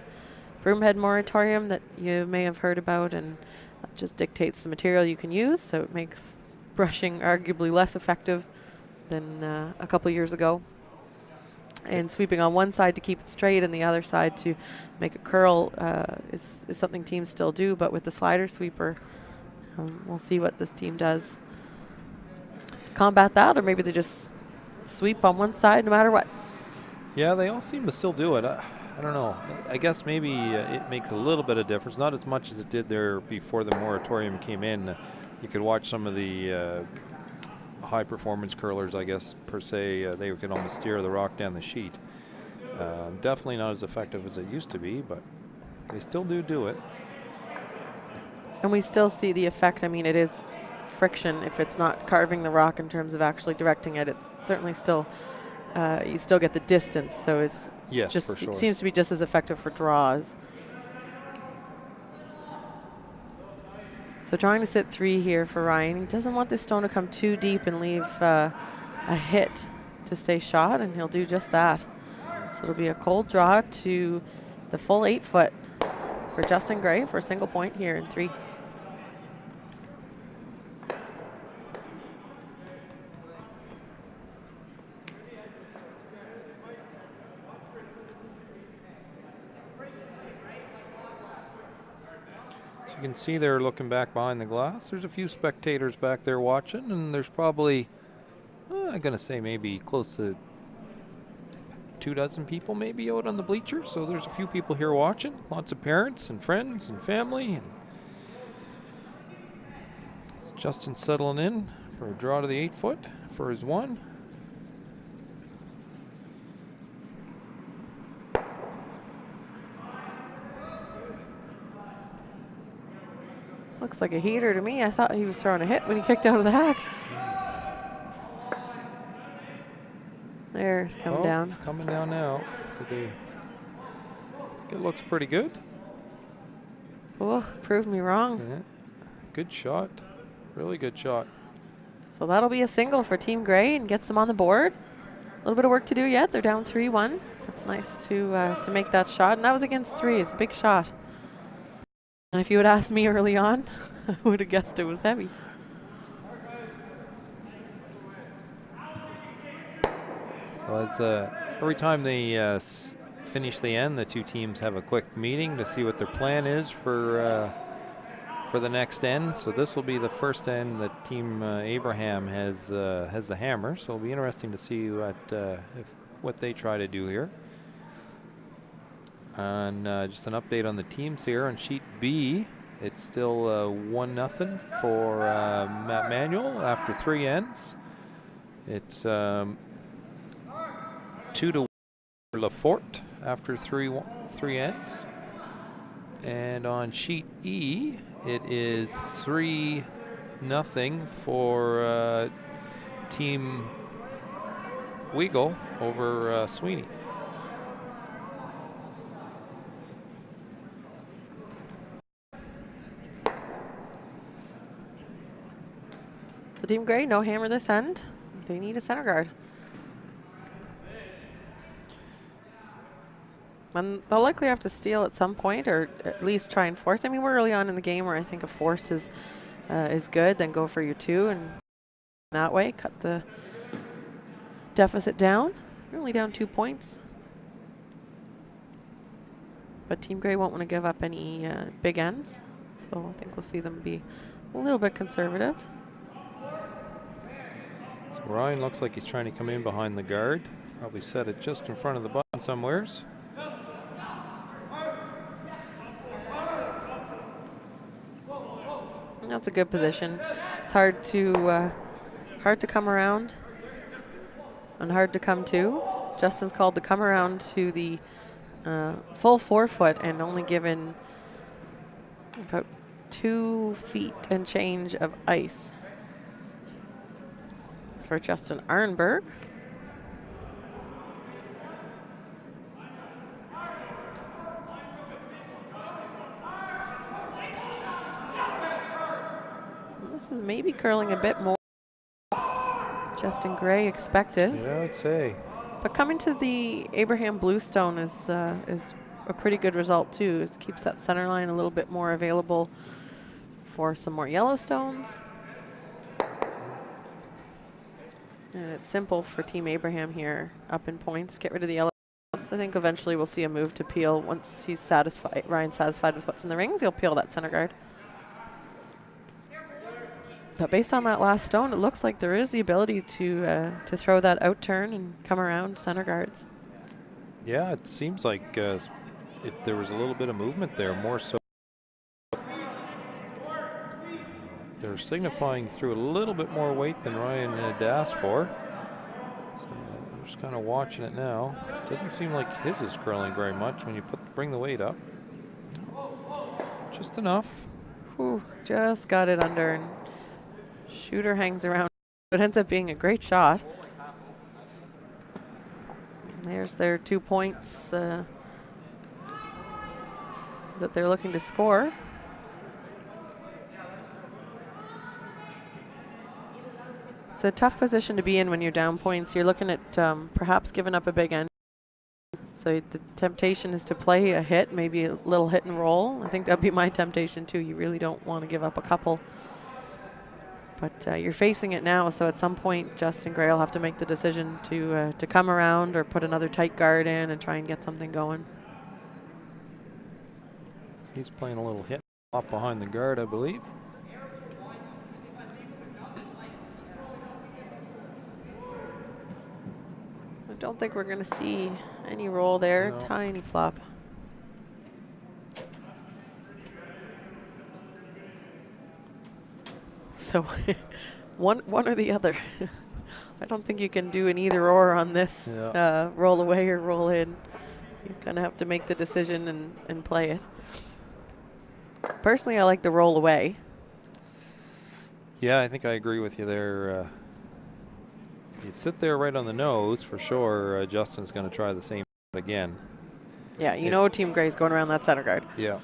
broom head moratorium that you may have heard about, and that just dictates the material you can use, so it makes brushing arguably less effective than a couple years ago. And sweeping on one side to keep it straight and the other side to make it curl is something teams still do, but with the slider sweeper, we'll see what this team does to combat that, or maybe they just sweep on one side no matter what. Yeah, they all seem to still do it. I don't know. I guess maybe it makes a little bit of difference, not as much as it did there before the moratorium came in. You could watch some of the high performance curlers, I guess, per se. They could almost steer the rock down the sheet. Definitely not as effective as it used to be, but they still do it. And we still see the effect. I mean, it is friction. If it's not carving the rock in terms of actually directing it, it certainly still, you still get the distance. So it just for sure. seems to be just as effective for draws. So trying to sit 3 here for Ryan. He doesn't want this stone to come too deep and leave a hit to stay shot, and he'll do just that. So it'll be a cold draw to the full 8 foot for Justin Gray for a single point here in 3. You can see they're looking back behind the glass. There's a few spectators back there watching, and there's probably, I'm going to say maybe close to 24 people maybe out on the bleachers. So there's a few people here watching, lots of parents and friends and family. And it's Justin settling in for a draw to the 8 foot for his 1. Looks like a heater to me. I thought he was throwing a hit when he kicked out of the hack. There, it's coming down. It's coming down now. I think it looks pretty good. Oh, proved me wrong. Yeah. Good shot. Really good shot. So that'll be a single for Team Gray and gets them on the board. A little bit of work to do yet. They're down 3-1. It's nice to make that shot. And that was against 3. It's a big shot. And if you had asked me early on, I would have guessed it was heavy. So as every time they finish the end, the two teams have a quick meeting to see what their plan is for the next end. So this will be the first end that Team Abraham has the hammer. So it'll be interesting to see what they try to do here. And just an update on the teams here on sheet B. It's still 1-0 for Matt Manuel after 3 ends. It's 2-1 for Lafort after three ends. And on sheet E, it is 3-0 for Team Weigel over Sweeney. So Team Gray, no hammer this end. They need a center guard. And they'll likely have to steal at some point, or at least try and force. I mean, we're early on in the game where I think a force is good. Then go for your 2, and that way cut the deficit down. You're only down 2 points. But Team Gray won't want to give up any big ends. So I think we'll see them be a little bit conservative. So Ryan looks like he's trying to come in behind the guard. Probably set it just in front of the button somewheres. That's a good position. It's hard to come around and hard to come to. Justin's called to come around to the full 4 foot and only given about 2 feet and change of ice. for Justin Arnberg. This is maybe curling a bit more Justin Gray expected. Yeah, I'd say. But coming to the Abraham Bluestone is a pretty good result too. It keeps that center line a little bit more available for some more Yellowstones. And it's simple for Team Abraham here, up in points, get rid of the yellow. I think eventually we'll see a move to peel once he's satisfied. Ryan's satisfied with what's in the rings, he'll peel that center guard. But based on that last stone, it looks like there is the ability to throw that out turn and come around center guards. Yeah, it seems like there was a little bit of movement there, more so. They're signifying through a little bit more weight than Ryan had asked for. So I'm just kind of watching it now. Doesn't seem like his is curling very much when you bring the weight up. Just enough. Whew, just got it under, and shooter hangs around. It ends up being a great shot. There's their 2 points that they're looking to score. It's a tough position to be in when you're down points. You're looking at perhaps giving up a big end. So the temptation is to play a hit, maybe a little hit and roll. I think that'd be my temptation too. You really don't want to give up a couple. But you're facing it now, so at some point Justin Gray will have to make the decision to come around or put another tight guard in and try and get something going. He's playing a little hit up behind the guard, I believe. I don't think we're going to see any roll there. No. Tiny flop. So one or the other. I don't think you can do an either or on this. Yeah. Roll away or roll in. You kind of have to make the decision and play it. Personally, I like the roll away. Yeah, I think I agree with you there. You sit there right on the nose for sure. Justin's going to try the same again. Yeah, you know Team Gray's going around that center guard. Yeah.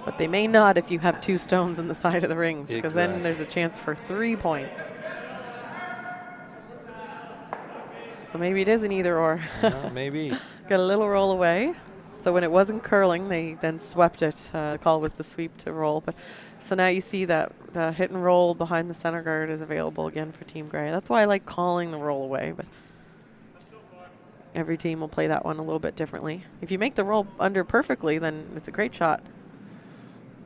But they may not if you have 2 stones in the side of the rings, because exactly. then there's a chance for 3 points. So maybe it is an either or. Maybe. Got a little roll away. So when it wasn't curling, they then swept it. The call was to sweep to roll. But so now you see that the hit and roll behind the center guard is available again for Team Gray. That's why I like calling the roll away. But every team will play that one a little bit differently. If you make the roll under perfectly, then it's a great shot.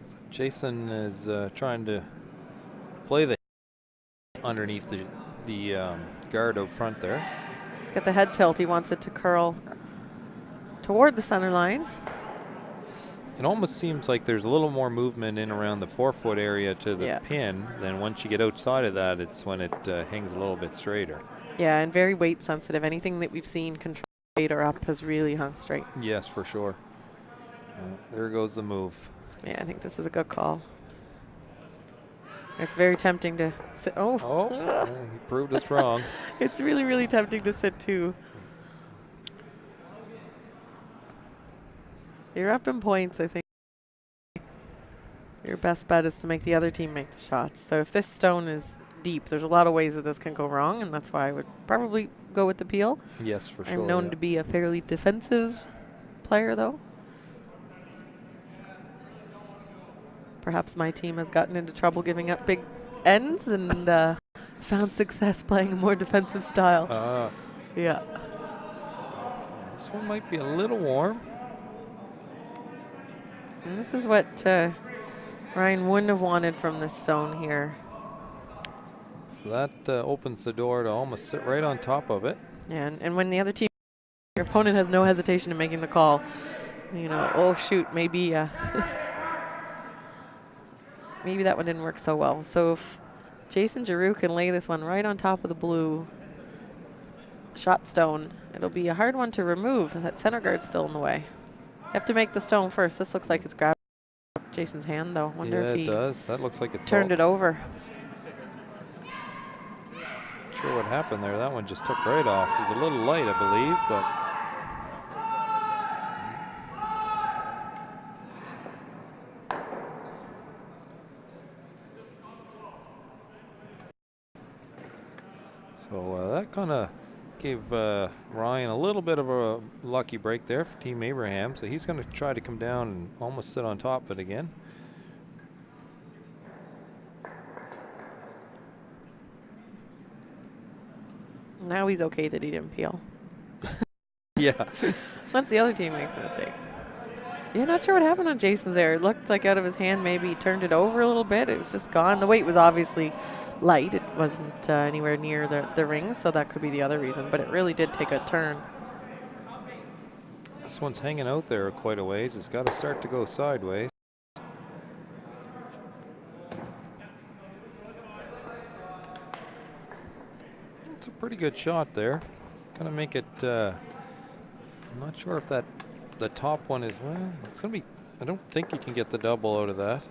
So Jason is trying to play the underneath the guard out front there. He's got the head tilt. He wants it to curl toward the center line. It almost seems like there's a little more movement in around the 4-foot area to the pin. Then once you get outside of that, it's when it hangs a little bit straighter. Yeah, and very weight sensitive. Anything that we've seen control weight or up has really hung straight. Yes, for sure. There goes the move. Yeah, I think this is a good call. It's very tempting to sit. Oh, he proved us wrong. It's really, really tempting to sit too. You're up in points, I think. Your best bet is to make the other team make the shots. So if this stone is deep, there's a lot of ways that this can go wrong, and that's why I would probably go with the peel. Yes, for sure. I'm known to be a fairly defensive player, though. Perhaps my team has gotten into trouble giving up big ends and found success playing a more defensive style. Yeah. This one might be a little warm. And this is what Ryan wouldn't have wanted from this stone here. So that opens the door to almost sit right on top of it. Yeah, and when the other team, your opponent has no hesitation in making the call. You know, oh shoot, maybe maybe that one didn't work so well. So if Jason Giroux can lay this one right on top of the blue shot stone, it'll be a hard one to remove. That center guard's still in the way. You have to make the stone first. This looks like it's grabbed Jason's hand, though. Wonder if he does. That looks like it's turned it over. sure what happened there. That one just took right off. It was a little light, I believe, but so that kind of gave Ryan a little bit of a lucky break there for Team Abraham. So he's going to try to come down and almost sit on top of it again. Now he's okay that he didn't peel. Yeah. Once the other team makes a mistake. Yeah, not sure what happened on Jason's there. It looked like out of his hand, maybe he turned it over a little bit. It was just gone. The weight was obviously light. It wasn't anywhere near the rings, so that could be the other reason. But it really did take a turn. This one's hanging out there quite a ways. It's got to start to go sideways. It's a pretty good shot there. Gonna make it. I'm not sure if that the top one is. Well, it's gonna be. I don't think you can get the double out of that.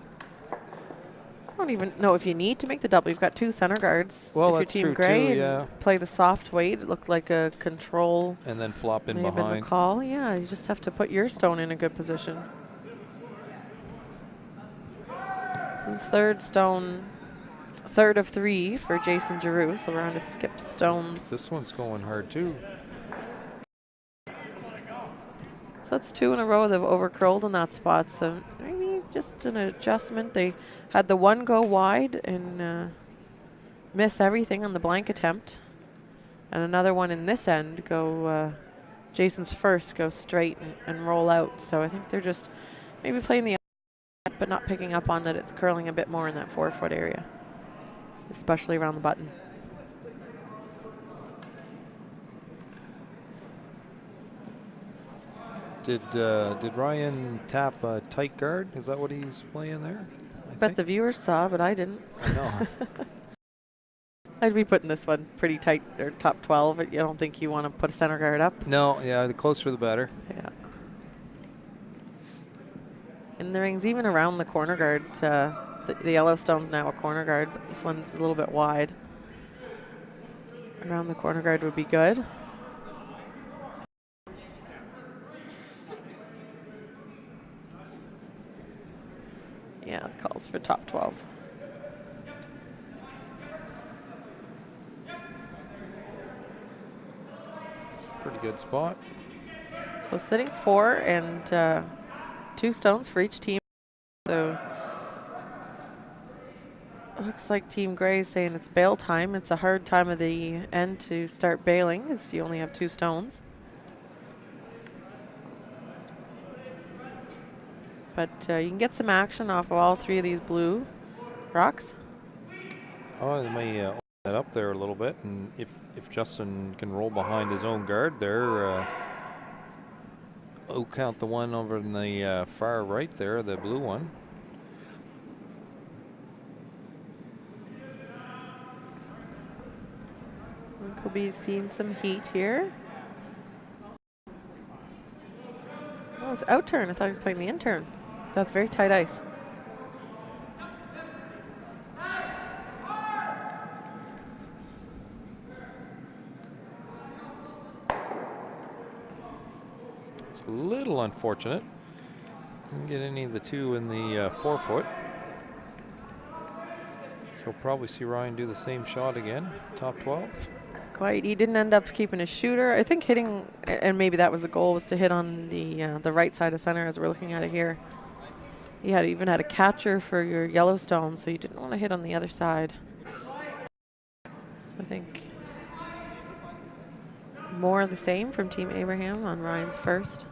I don't even know if you need to make the double. You've got two center guards. Well, if that's you're Team true Gray too. and Yeah. play the soft weight. It looked like a control. And then flop in may have been behind. the call. Yeah, you just have to put your stone in a good position. This is third stone. Third of three for Jason Giroux, so we're on to skip stones. This one's going hard too. So that's two in a row they've overcurled in that spot. So maybe just an adjustment. They had the one go wide and miss everything on the blank attempt. And another one in this end go, Jason's first go straight and roll out. So I think they're just maybe playing the but not picking up on that it's curling a bit more in that 4-foot area, especially around the button. Did Ryan tap a tight guard? Is that what he's playing there? I bet the viewers saw, but I didn't. I know. I'd be putting this one pretty tight, or top 12. I don't think you want to put a center guard up. No, yeah, the closer the better. Yeah. In the rings, even around the corner guard, the Yellowstone's now a corner guard, but this one's a little bit wide. Around the corner guard would be good. Yeah, it calls for top 12. It's a pretty good spot. So sitting 4 and 2 stones for each team. So looks like Team Gray is saying it's bail time. It's a hard time of the end to start bailing as you only have 2 stones. But you can get some action off of all 3 of these blue rocks. Oh, they may open it up there a little bit, and if Justin can roll behind his own guard there, count the one over in the far right there, the blue one. I think we'll be seeing some heat here. Oh, it's out turn. I thought he was playing the in turn. That's very tight ice. It's a little unfortunate. Didn't get any of the 2 in the 4-foot. You'll probably see Ryan do the same shot again, top 12. Quite. He didn't end up keeping his shooter. I think hitting, and maybe that was the goal, was to hit on the right side of center as we're looking at it here. He even had a catcher for your Yellowstone, so you didn't want to hit on the other side. So I think more of the same from Team Abraham on Ryan's first.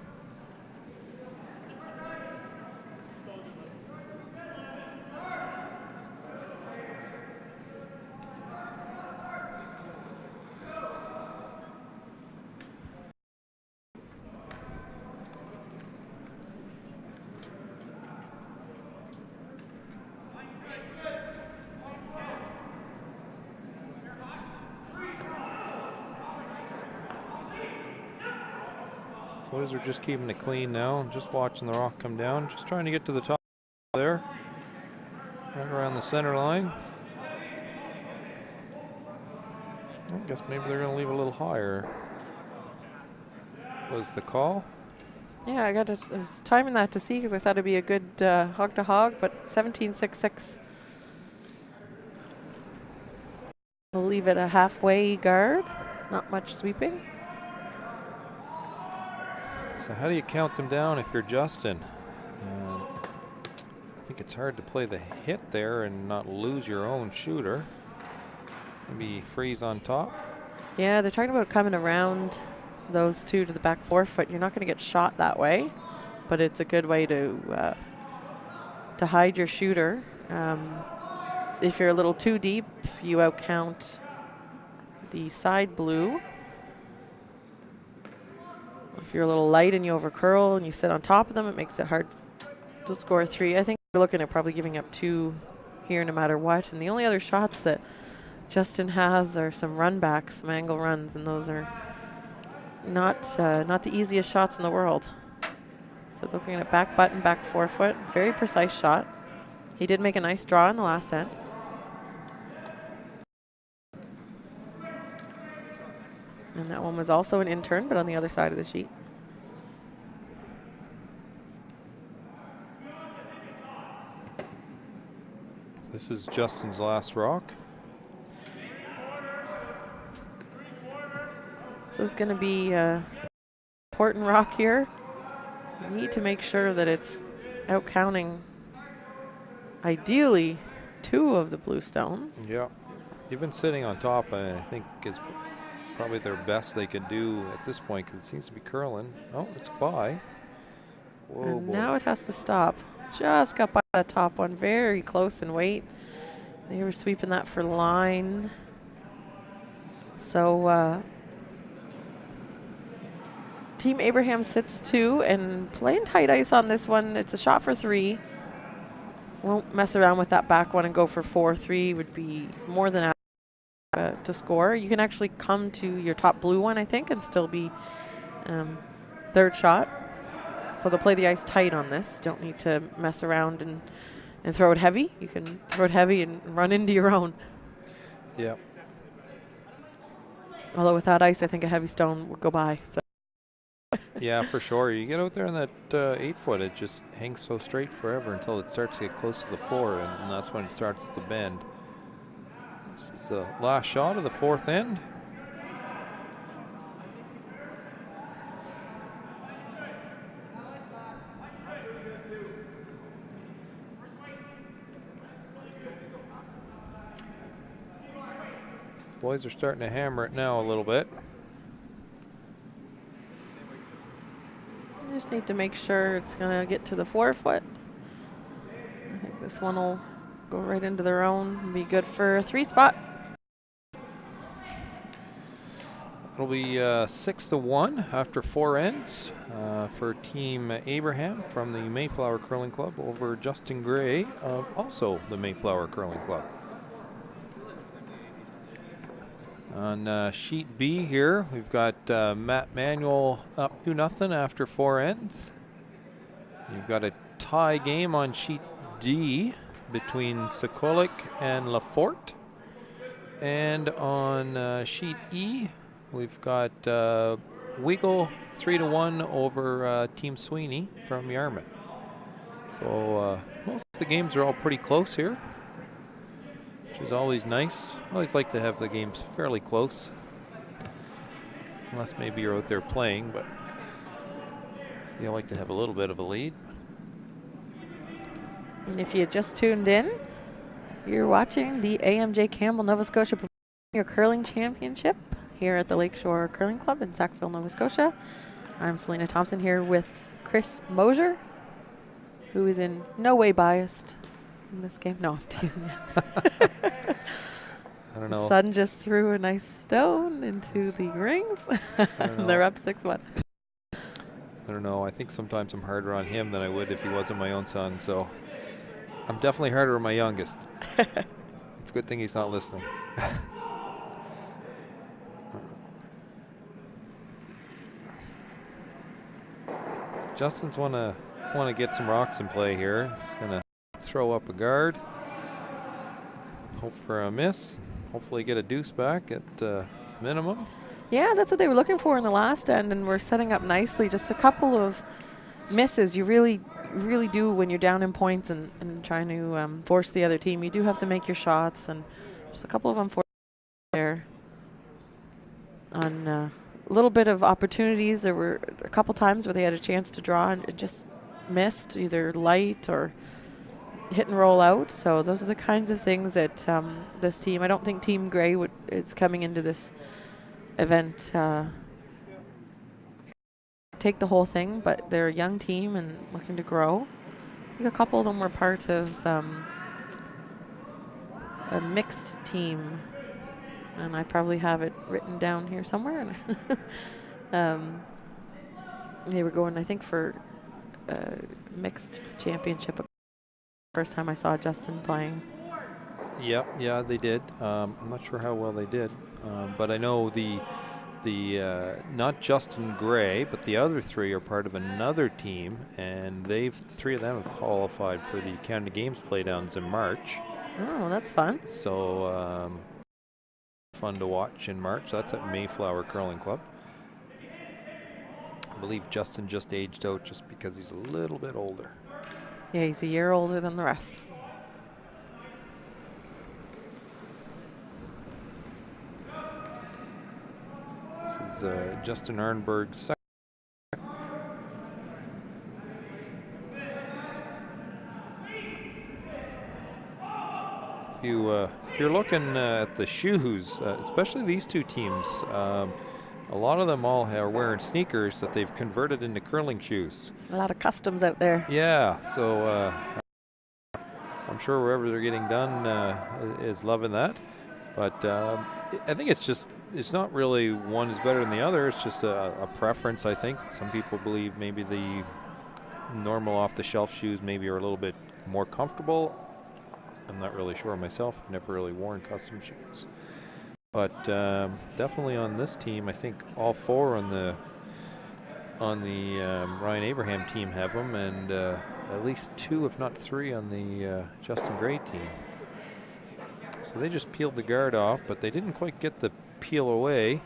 Boys are just keeping it clean now, just watching the rock come down, just trying to get to the top there, right around the center line. guess maybe they're going to leave a little higher. Was the call? Yeah, I was timing that to see because I thought it'd be a good hog to hog, but 17.66. We'll leave it a halfway guard. Not much sweeping. So how do you count them down if you're Justin? I think it's hard to play the hit there and not lose your own shooter. Maybe freeze on top. Yeah, they're talking about coming around those two to the back 4 foot. You're not going to get shot that way, but it's a good way to hide your shooter. If you're a little too deep, you outcount the side blue. If you're a little light and you overcurl and you sit on top of them, it makes it hard to score 3. I think we're looking at probably giving up 2 here no matter what. And the only other shots that Justin has are some run backs, some angle runs, and those are not the easiest shots in the world. So looking at back button, back 4 foot, very precise shot. He did make a nice draw in the last end. And that one was also an intern, but on the other side of the sheet. This is Justin's last rock. This is going to be an important rock here. You need to make sure that it's out counting, ideally, 2 of the blue stones. Yeah. Even sitting on top, I think, is probably their best they can do at this point because it seems to be curling. Oh, it's by. Whoa, And boy. now it has to stop. Just got by the top one, very close in weight. They were sweeping that for line. So Team Abraham sits 2 and playing tight ice on this one. It's a shot for 3. Won't mess around with that back one and go for 4. 3 would be more than adequate to score. You can actually come to your top blue one, I think, and still be 3rd shot. So they'll play the ice tight on this. Don't need to mess around and throw it heavy. You can throw it heavy and run into your own. Yeah. Although with that ice, I think a heavy stone would go by. So. Yeah, for sure. You get out there in that 8 foot, it just hangs so straight forever until it starts to get close to the 4, and that's when it starts to bend. This is the last shot of the 4th end. Boys are starting to hammer it now a little bit. You just need to make sure it's going to get to the 4 foot. I think this one will go right into their own and be good for a 3 spot. It'll be 6-1 after 4 ends for Team Abraham from the Mayflower Curling Club over Justin Gray of also the Mayflower Curling Club. On sheet B here, we've got Matt Manuel up 2-0 after 4 ends. You've got a tie game on sheet D between Sokolik and Lafort. And on sheet E, we've got Weagle 3-1 over Team Sweeney from Yarmouth. So most of the games are all pretty close here, which is always nice. I always like to have the games fairly close, unless maybe you're out there playing, but you like to have a little bit of a lead. And if you just tuned in, you're watching the AMJ Campbell Nova Scotia Your Curling Championship here at the Lakeshore Curling Club in Sackville, Nova Scotia. I'm Selena Thompson here with Chris Mosier, who is in no way biased in this game. No, I'm teasing you. I don't know. The sun just threw a nice stone into the rings. They're up 6-1. I don't know. I think sometimes I'm harder on him than I would if he wasn't my own son. So I'm definitely harder on my youngest. It's a good thing he's not listening. Justin's want to get some rocks in play here. He's gonna throw up a guard, hope for a miss, hopefully get a deuce back at minimum. Yeah, that's what they were looking for in the last end, and we're setting up nicely. Just a couple of misses. You really do when you're down in points and trying to force the other team. You do have to make your shots, and just a couple of unfortunate there. On a little bit of opportunities, there were a couple times where they had a chance to draw and it just missed, either light or hit and roll out. So those are the kinds of things that this team, I don't think Team Grey is coming into this event take the whole thing, but they're a young team and looking to grow. I think a couple of them were part of a mixed team, and I probably have it written down here somewhere. They were going, I think, for mixed championship. First time I saw Justin playing. Yeah, they did. I'm not sure how well they did, but I know the not Justin Gray, but the other three are part of another team, and three of them have qualified for the Canada Games playdowns in March. Oh, that's fun. So fun to watch in March. That's at Mayflower Curling Club. I believe Justin just aged out just because he's a little bit older. Yeah, he's a year older than the rest. This is Justin Arnberg's second. If you're looking at the shoes, especially these two teams, a lot of them all are wearing sneakers that they've converted into curling shoes. A lot of customs out there. Yeah, so I'm sure wherever they're getting done is loving that. But I think it's not really one is better than the other. It's just a preference, I think. Some people believe maybe the normal off-the-shelf shoes maybe are a little bit more comfortable. I'm not really sure myself. Never really worn custom shoes. But definitely on this team, I think all four on the Ryan Abraham team have them, and at least two, if not three, on the Justin Gray team. So they just peeled the guard off, but they didn't quite get the peel away.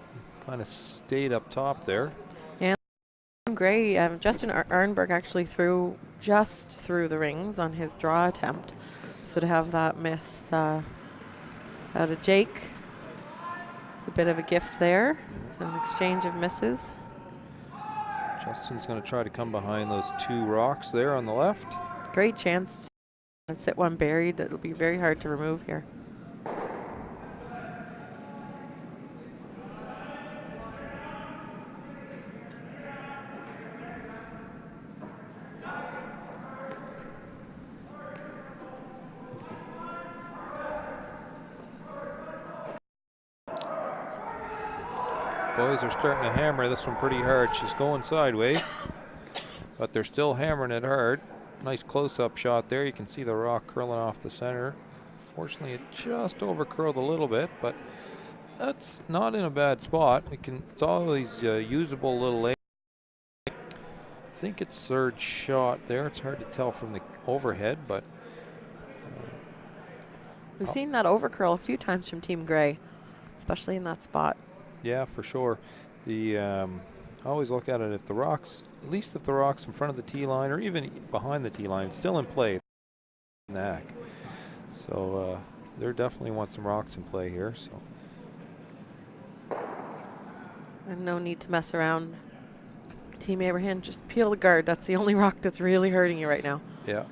Kind of stayed up top there. And Gray, Justin Arnberg actually threw just through the rings on his draw attempt. So to have that miss out of Jake, it's a bit of a gift there. So an exchange of misses. Justin's going to try to come behind those two rocks there on the left. Great chance to sit one buried. That'll be very hard to remove here. Boys are starting to hammer this one pretty hard. She's going sideways, but they're still hammering it hard. Nice close-up shot there. You can see the rock curling off the center. Fortunately, it just over-curled a little bit, but that's not in a bad spot. It's always usable little leg. I think it's third shot there. It's hard to tell from the overhead, but we've seen that overcurl a few times from Team Grey, especially in that spot. Yeah, for sure. I always look at it if the rocks, at least if the rocks in front of the tee line or even behind the tee line, it's still in play. So there definitely want some rocks in play here. So. And no need to mess around. Team Abraham, just peel the guard. That's the only rock that's really hurting you right now. Yeah.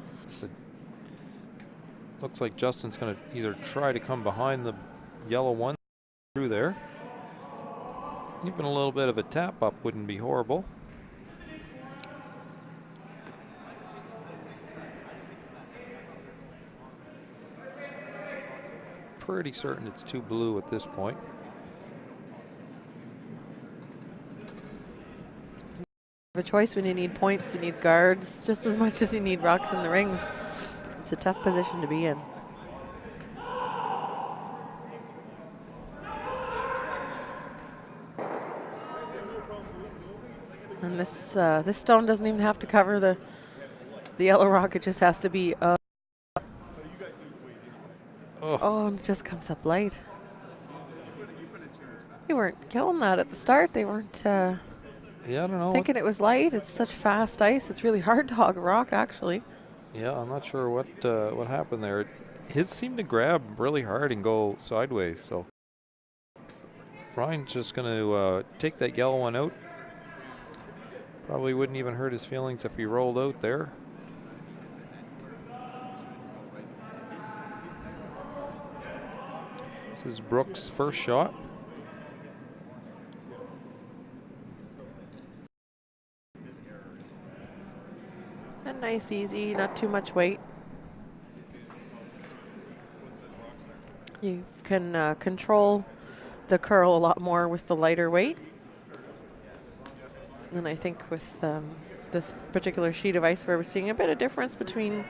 Looks like Justin's going to either try to come behind the yellow one through there. Even a little bit of a tap up wouldn't be horrible. Pretty certain it's too blue at this point. You have a choice when you need points. You need guards just as much as you need rocks in the rings. It's a tough position to be in. And this stone doesn't even have to cover the yellow rock. It just has to be oh, and it just comes up light. They weren't killing that at the start. They weren't Yeah, I don't know. thinking it was light. It's such fast ice. It's really hard to hog a rock, actually. Yeah, I'm not sure what happened there. His seemed to grab really hard and go sideways. So Ryan's just going to take that yellow one out. Probably wouldn't even hurt his feelings if he rolled out there. This is Brooks' first shot. A nice, easy, not too much weight. You can control the curl a lot more with the lighter weight. And I think with this particular sheet of ice where we're seeing a bit of difference between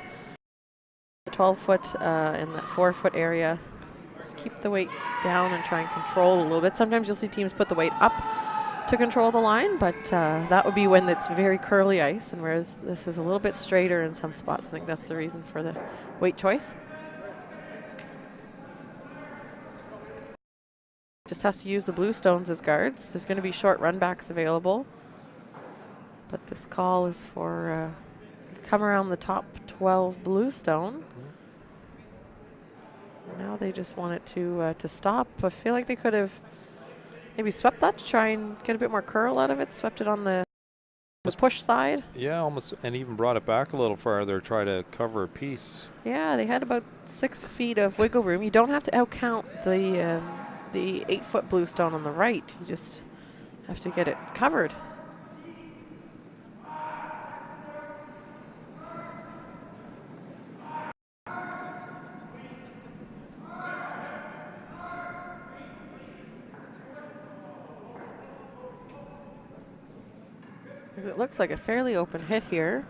the 12-foot and that 4-foot area. Just keep the weight down and try and control a little bit. Sometimes you'll see teams put the weight up to control the line, but that would be when it's very curly ice, and whereas this is a little bit straighter in some spots. I think that's the reason for the weight choice. Just has to use the blue stones as guards. There's going to be short run backs available, but this call is for come around the top 12 blue stone. Now they just want it to stop. I feel like they could have maybe swept that to try and get a bit more curl out of it. Swept it on the push side. Yeah, almost, and even brought it back a little farther, try to cover a piece. Yeah, they had about 6 feet of wiggle room. You don't have to outcount the 8-foot blue stone on the right. You just have to get it covered. It looks like a fairly open hit here.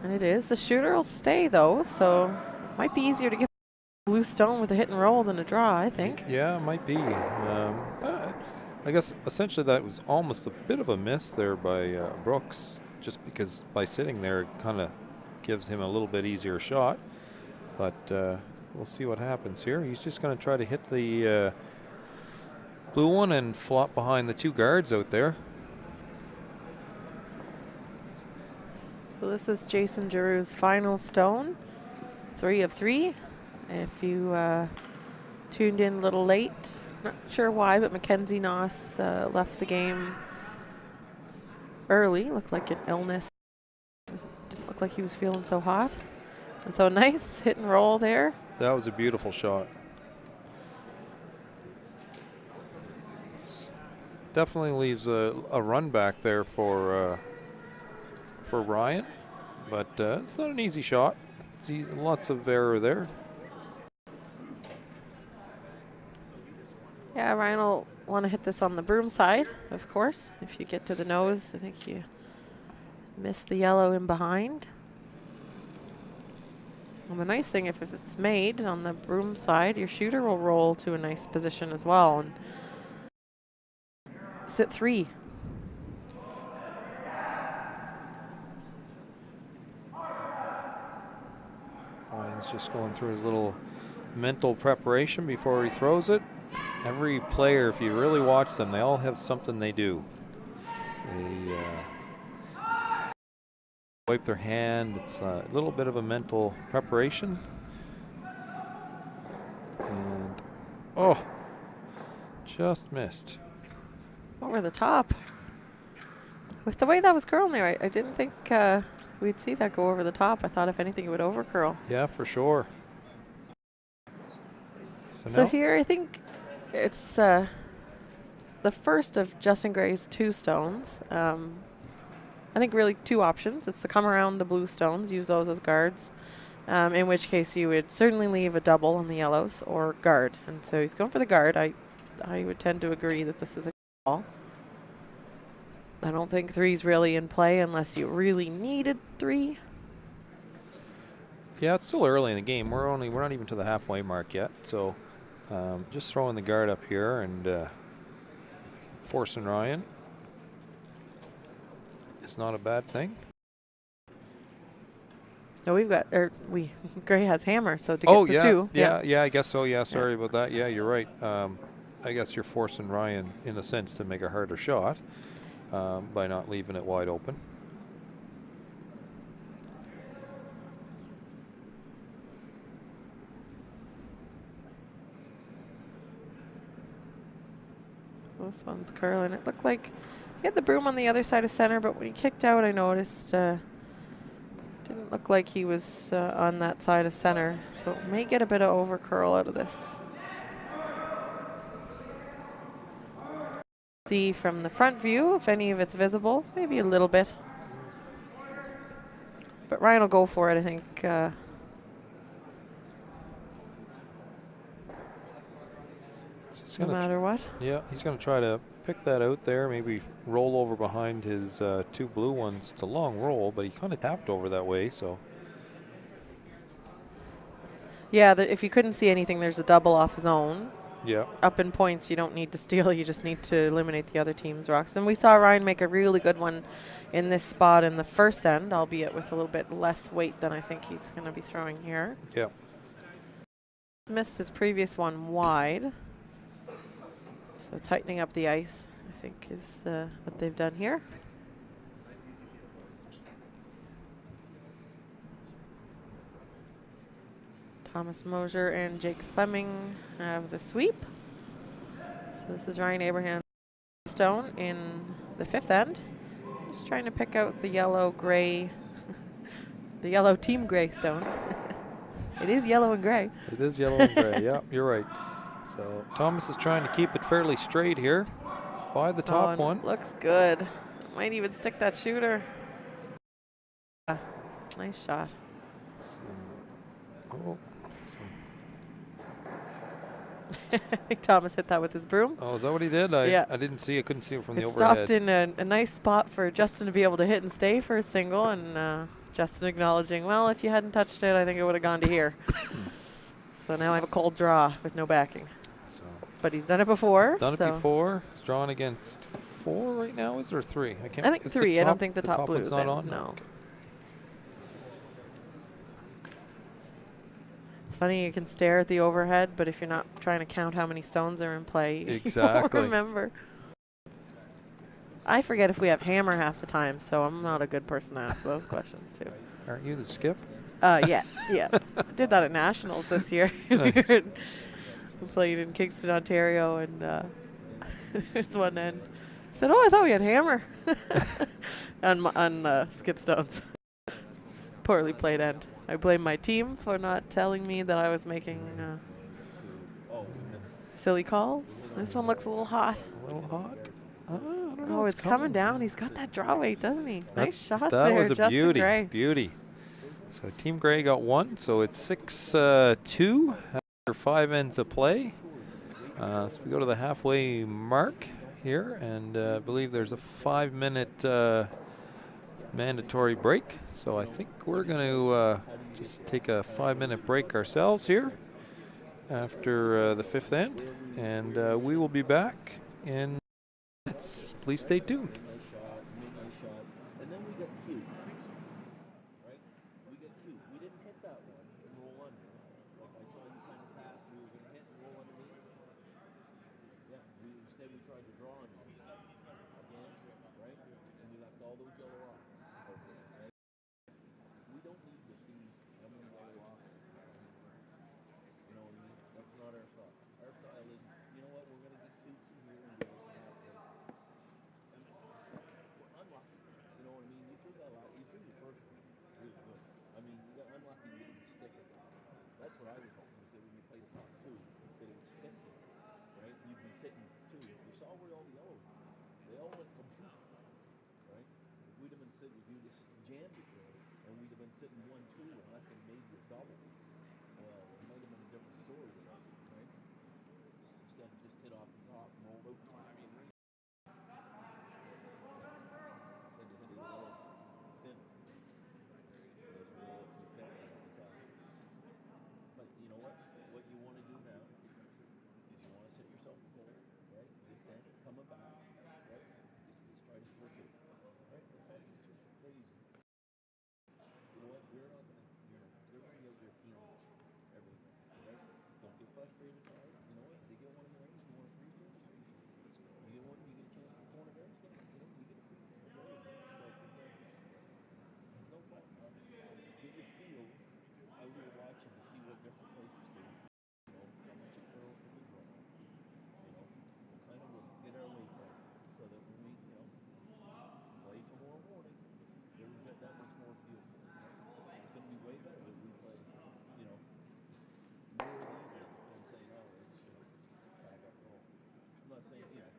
And it is. The shooter will stay, though, so might be easier to get a blue stone with a hit and roll than a draw, I think. Yeah, it might be. I guess essentially that was almost a bit of a miss there by Brooks, just because by sitting there it kind of gives him a little bit easier shot. But we'll see what happens here. He's just going to try to hit the blue one and flop behind the 2 guards out there. So this is Jason Giroux's final stone, 3 of 3. If you tuned in a little late, not sure why, but Mackenzie Noss left the game early. Looked like an illness. Didn't look like he was feeling so hot. And so nice hit and roll there. That was a beautiful shot. Definitely leaves a run back there for Ryan, but it's not an easy shot. It's easy, lots of error there. Yeah, Ryan will want to hit this on the broom side, of course. If you get to the nose, I think you miss the yellow in behind. And the nice thing, if it's made on the broom side, your shooter will roll to a nice position as well. And sit 3. Ryan's just going through his little mental preparation before he throws it. Every player, if you really watch them, they all have something they do. They wipe their hand. It's a little bit of a mental preparation. And, oh, just missed. Over the top. With the way that was curling there, I didn't think we'd see that go over the top. I thought if anything it would over curl. Yeah, for sure. So here I think it's the first of Justin Gray's 2 stones. I think really 2 options. It's to come around the blue stones, use those as guards, in which case you would certainly leave a double on the yellows or guard. And so he's going for the guard. I would tend to agree that this is a call. I don't think 3's really in play unless you really needed 3. Yeah, it's still early in the game. We're not even to the halfway mark yet. So just throwing the guard up here and forcing Ryan is not a bad thing. No, we've got, Gray has hammer, so to Oh, get the yeah, 2. yeah, I guess so. Yeah, sorry about that. Yeah, you're right. I guess you're forcing Ryan, in a sense, to make a harder shot by not leaving it wide open. So this one's curling. It looked like he had the broom on the other side of center, but when he kicked out, I noticed didn't look like he was on that side of center. So it may get a bit of over curl out of this. See from the front view if any of it's visible, maybe a little bit. But Ryan will go for it, I think. No matter what. Yeah, he's going to try to pick that out there, maybe roll over behind his 2 blue ones. It's a long roll, but he kind of tapped over that way, so. Yeah, if you couldn't see anything, there's a double off his own. Yeah. Up in points, you don't need to steal. You just need to eliminate the other team's rocks. And we saw Ryan make a really good one in this spot in the first end, albeit with a little bit less weight than I think he's going to be throwing here. Yeah. Missed his previous one wide. So tightening up the ice, I think, is what they've done here. Thomas Mosier and Jake Fleming have the sweep. So this is Ryan Abraham's stone in the 5th end. Just trying to pick out the yellow gray, the yellow team gray stone. It is yellow and gray. It is yellow and gray. Yeah, you're right. So Thomas is trying to keep it fairly straight here by the top one. Looks good. Might even stick that shooter. Nice shot. I think Thomas hit that with his broom. Oh, is that what he did? Yeah. I didn't see. I couldn't see it from the It overhead. stopped in a nice spot for Justin to be able to hit and stay for a single, and Justin acknowledging, well, if you hadn't touched it, I think it would have gone to here. So now I have a cold draw with no backing. So, but he's done it before. He's done it before. He's drawn against 4 right now, is there 3? I think 3. I don't think the top blue's not on? No. Okay. It's funny, you can stare at the overhead, but if you're not trying to count how many stones are in play, exactly. you won't remember. I forget if we have hammer half the time, so I'm not a good person to ask those questions too. Aren't you the skip? Yeah. I did that at Nationals this year. Nice. We played in Kingston, Ontario, and there's one end. I said, I thought we had hammer on skip stones. Poorly played end. I blame my team for not telling me that I was making silly calls. This one looks a little hot. A little hot? I don't know. It's coming down. He's got that draw weight, doesn't he? Nice shot there, That was a Justin beauty. Gray. Beauty. So Team Gray got 1, so it's 6-2 after 5 ends of play. So we go to the halfway mark here, and I believe there's a 5-minute mandatory break. So I think we're going to just take a 5-minute break ourselves here after the 5th end, and we will be back in minutes. Please stay tuned. frustrated by it. You know what? They get one in the range, you want a free throw, free throw. You get one, you get a chance for corner guard, you get a free throw. Okay, like I said, no problem. Get your feel out here watching to see what different places do. You know, how much it curls when we draw. You know, what kind of weight, get our weight right, so that when we, you know, play tomorrow morning, then we've got that much more feel for it. It's going to be way better if we play, you know, more of these days than saying, oh, it's, you know, back up home. I'm not saying, you know,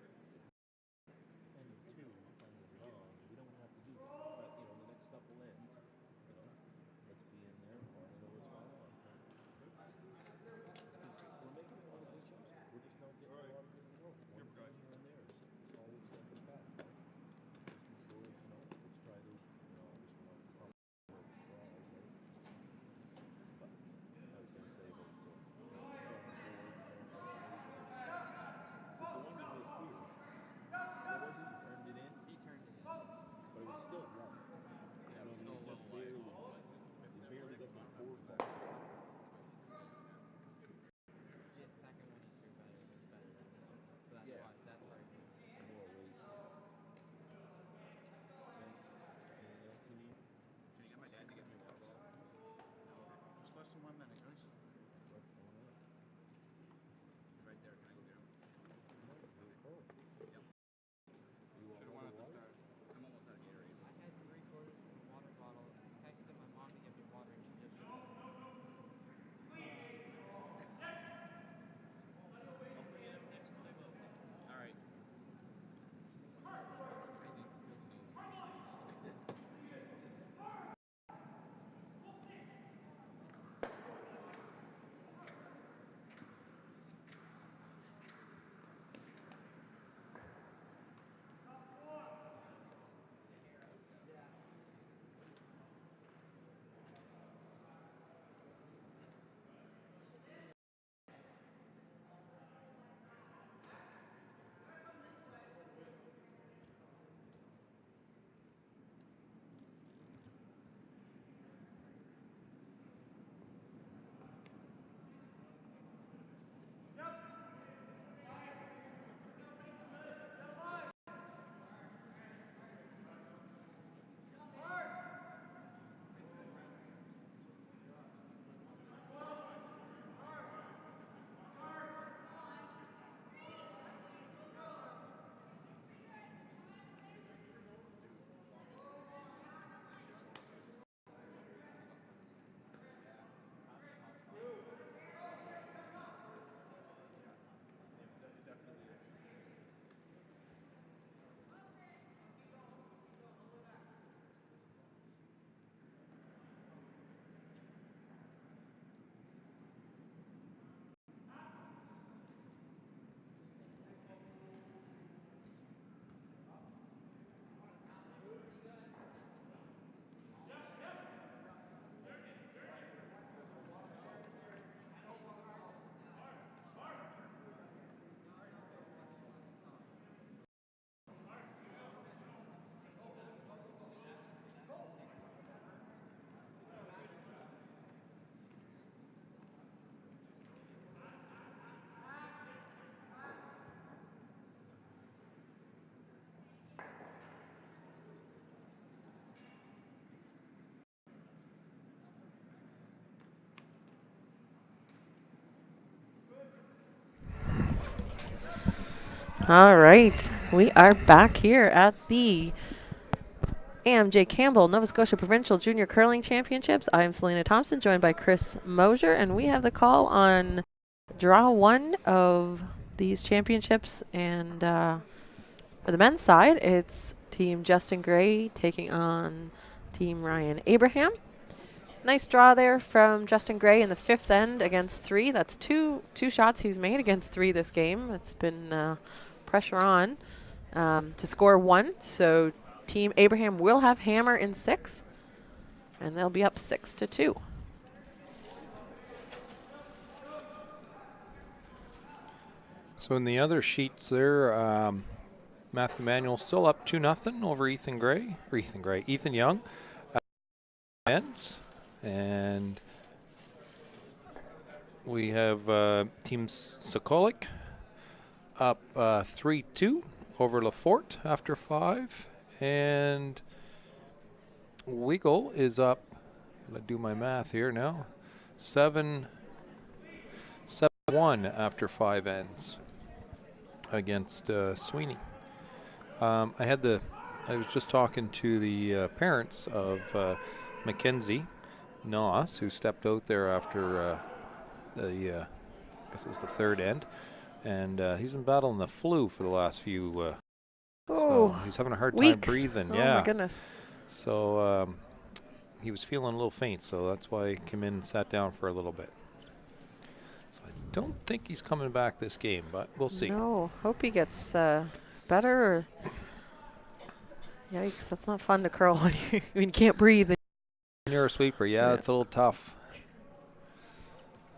10 to 2 kind of wrong. We don't have to do that. But, you know, the next couple ends, you know, let's be in there and want to know what's going on. Because we're making a lot of good shows. We're just not getting a lot of them in a row. One game here and there is always setting us back. Just be sure, you know, let's try those, you know, obviously not draws, right? But I was going to say that, you know, because the one you missed here, what was it? You turned it in? He turned it in. But it was still right. Yeah, You know, it was still a you just little wide. barely got the board back. His second one he threw better was better than this one. So that's Yeah. why that's where he More weight. Anything else you need? Can you get my dad to get me water bottle? Just less than 1 minute, guys. What's going on? Right there. Can I go get him? Oh. Yep. You want Should have won at the water? start. I'm almost out of Gatorade. I had 3/4 from a water bottle. Texted my mom to get me water and she just showed up. I'll bring it up next time out. All right. Crazy. All right, we are back here at the AMJ Campbell Nova Scotia Provincial Junior Curling Championships. I am Selena Thompson, joined by Chris Mosier, and we have the call on draw one of these championships. And for the men's side, it's Team Justin Gray taking on Team Ryan Abraham. Nice draw there from Justin Gray in the fifth end against 3. That's two shots he's made against 3 this game. It's been pressure on to score 1. So Team Abraham will have hammer in 6, and they'll be up 6-2. So in the other sheets there, Matthew Manuel still up 2-0 over Ethan Young. Ends. And We have Team Sokolik up 3-2 over Lafort after 5. And Wiggle is up, I'm going to do my math here now, 7-1 after 5 ends against Sweeney. I was just talking to the parents of Mackenzie Noss, who stepped out there after I guess it was the 3rd end, and he's been battling the flu for the last few. So he's having a hard time breathing. Oh yeah. my goodness. So he was feeling a little faint, so that's why he came in and sat down for a little bit. So I don't think he's coming back this game, but we'll see. No, hope he gets better. Yikes, that's not fun to curl when you can't breathe. When you're a sweeper, yeah, it's a little tough.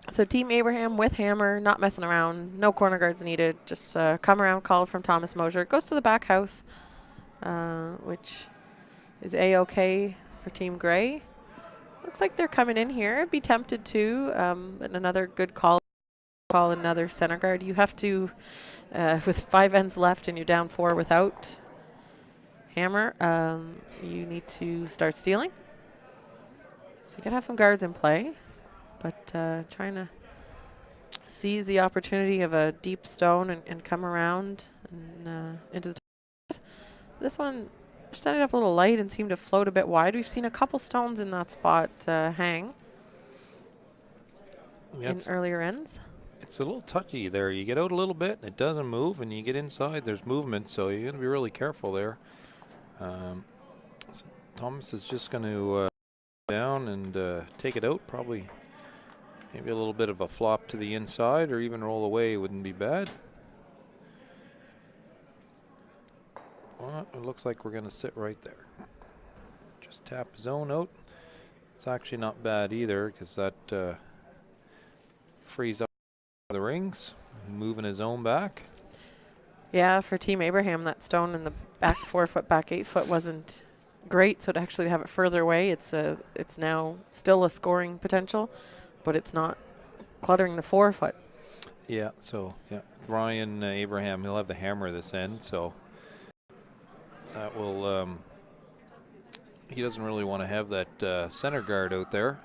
So Team Abraham with hammer, not messing around, no corner guards needed, just come around call from Thomas Mosier. It goes to the back house, which is A-okay for Team Gray. Looks like they're coming in here. I'd be tempted to, and another good call another center guard. You have to, with 5 ends left and you're down 4 without hammer, you need to start stealing. So you gotta have some guards in play. But trying to seize the opportunity of a deep stone and come around and into the top. This one just ended up a little light and seemed to float a bit wide. We've seen a couple stones in that spot hang in earlier ends. It's a little touchy there. You get out a little bit, it doesn't move, and you get inside, there's movement, so you're going to be really careful there. So Thomas is just going to down and take it out, probably. Maybe a little bit of a flop to the inside or even roll away wouldn't be bad. Well, it looks like we're going to sit right there. Just tap zone out. It's actually not bad either because that frees up the rings, moving his zone back. Yeah, for Team Abraham, that stone in the back 4 foot, back 8 foot wasn't great. So to actually have it further away, it's now still a scoring potential, but it's not cluttering the 4 foot. Yeah, so yeah, Ryan Abraham, he'll have the hammer this end, so that will, he doesn't really want to have that center guard out there.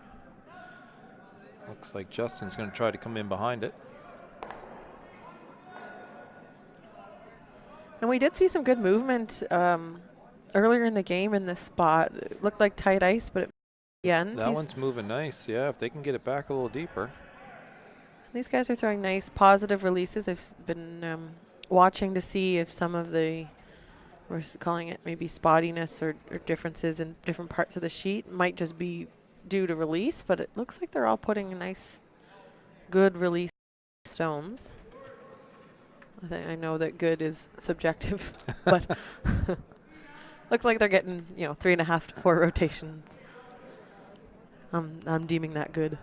Looks like Justin's going to try to come in behind it. And we did see some good movement earlier in the game in this spot. It looked like tight ice, but that one's moving nice, yeah, if they can get it back a little deeper. These guys are throwing nice positive releases. I've been watching to see if some of the, we're calling it maybe spottiness or differences in different parts of the sheet might just be due to release, but it looks like they're all putting a nice, good release stones. I know that good is subjective, but looks like they're getting 3.5 to 4 rotations. I'm deeming that good.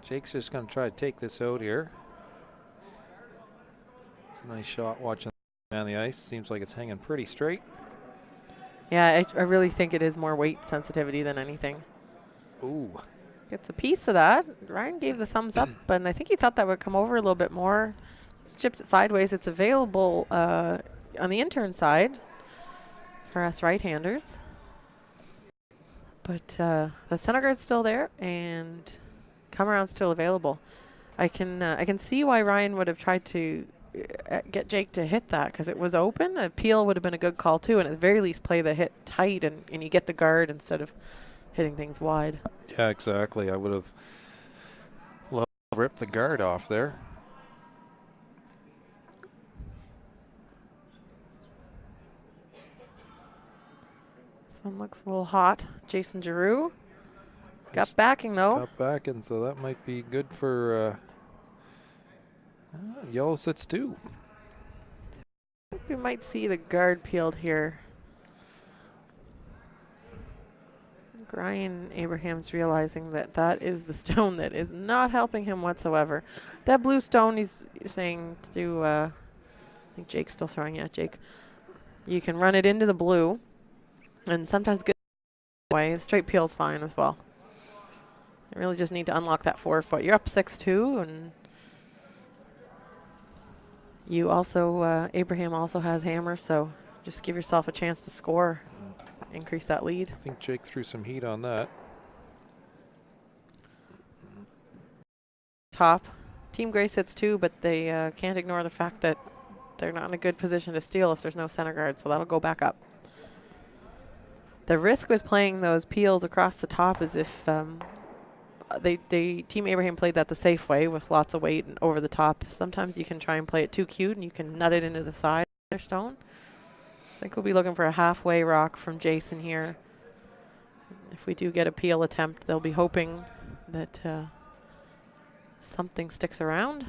Jake's just going to try to take this out here. It's a nice shot watching on the ice. Seems like it's hanging pretty straight. Yeah, I really think it is more weight sensitivity than anything. Ooh. Gets a piece of that. Ryan gave the thumbs up, and I think he thought that would come over a little bit more. Just chipped it sideways. It's available on the intern side for us right-handers. But the center guard's still there, and come around still available. I can see why Ryan would have tried to get Jake to hit that because it was open. A peel would have been a good call too, and at the very least play the hit tight and you get the guard instead of hitting things wide. Yeah, exactly. I would have loved to rip the guard off there. This one looks a little hot. Jason Giroux. He's got backing though. Got backing, so that might be good for yellow sits too. I think we might see the guard peeled here. Ryan Abraham's realizing that that is the stone that is not helping him whatsoever. That blue stone, he's saying to do, I think Jake's still throwing at Jake. You can run it into the blue, and sometimes good way. Straight peel's fine as well. You really just need to unlock that 4 foot. You're up 6-2, and you also, Abraham also has hammer, so just give yourself a chance to score, increase that lead. I think Jake threw some heat on that. Top. Team Gray sits 2, but they can't ignore the fact that they're not in a good position to steal if there's no center guard, so that'll go back up. The risk with playing those peels across the top is if Team Abraham played that the safe way with lots of weight and over the top. Sometimes you can try and play it too cute and you can nut it into the side of their stone. I think we'll be looking for a halfway rock from Jason here. If we do get a peel attempt, they'll be hoping that something sticks around.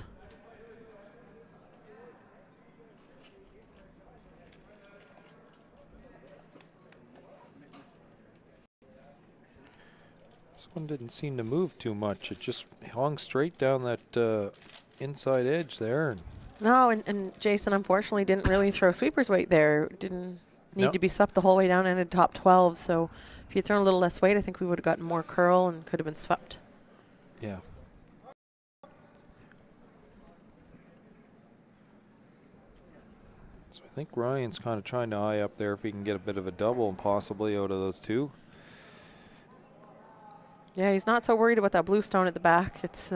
This one didn't seem to move too much. It just hung straight down that inside edge there. No, and Jason unfortunately didn't really throw sweeper's weight there. Didn't need Nope. to be swept the whole way down into top 12. So if you'd thrown a little less weight, I think we would have gotten more curl and could have been swept. Yeah. So I think Ryan's kind of trying to eye up there if he can get a bit of a double and possibly out of those two. Yeah, he's not so worried about that blue stone at the back. It's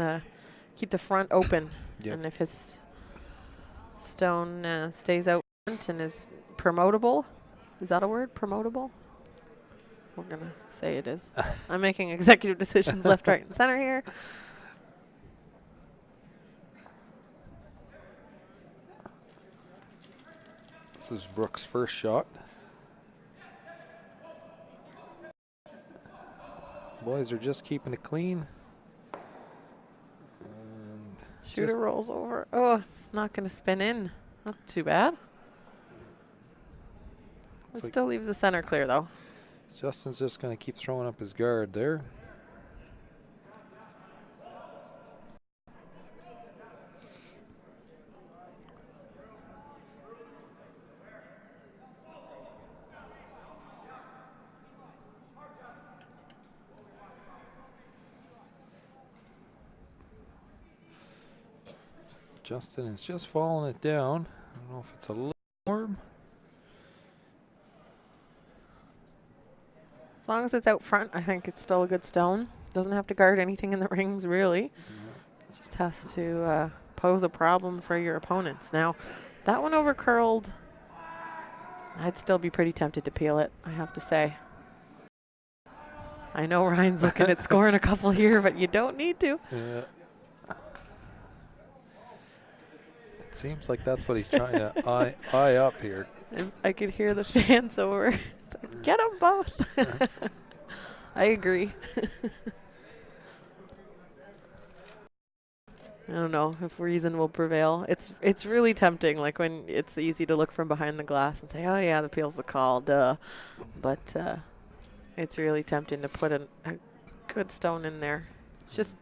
keep the front open. Yep. And if his stone stays out front and is promotable, is that a word, promotable? We're going to say it is. I'm making executive decisions left, right, and center here. This is Brooks' first shot. Boys are just keeping it clean. And Shooter just rolls over. Oh, it's not going to spin in. Not too bad. It like still leaves the center clear, though. Justin's just going to keep throwing up his guard there. Justin is just following it down. I don't know if it's a little warm. As long as it's out front, I think it's still a good stone. Doesn't have to guard anything in the rings, really. Just has to pose a problem for your opponents. Now, that one over curled. I'd still be pretty tempted to peel it, I have to say. I know Ryan's looking at scoring a couple here, but you don't need to. Yeah. It seems like that's what he's trying to eye up here. And I could hear the fans over. It's like, get them both. I agree. I don't know if reason will prevail. It's really tempting, like when it's easy to look from behind the glass and say, oh yeah, the peel's the call, duh. But it's really tempting to put a good stone in there. It's just,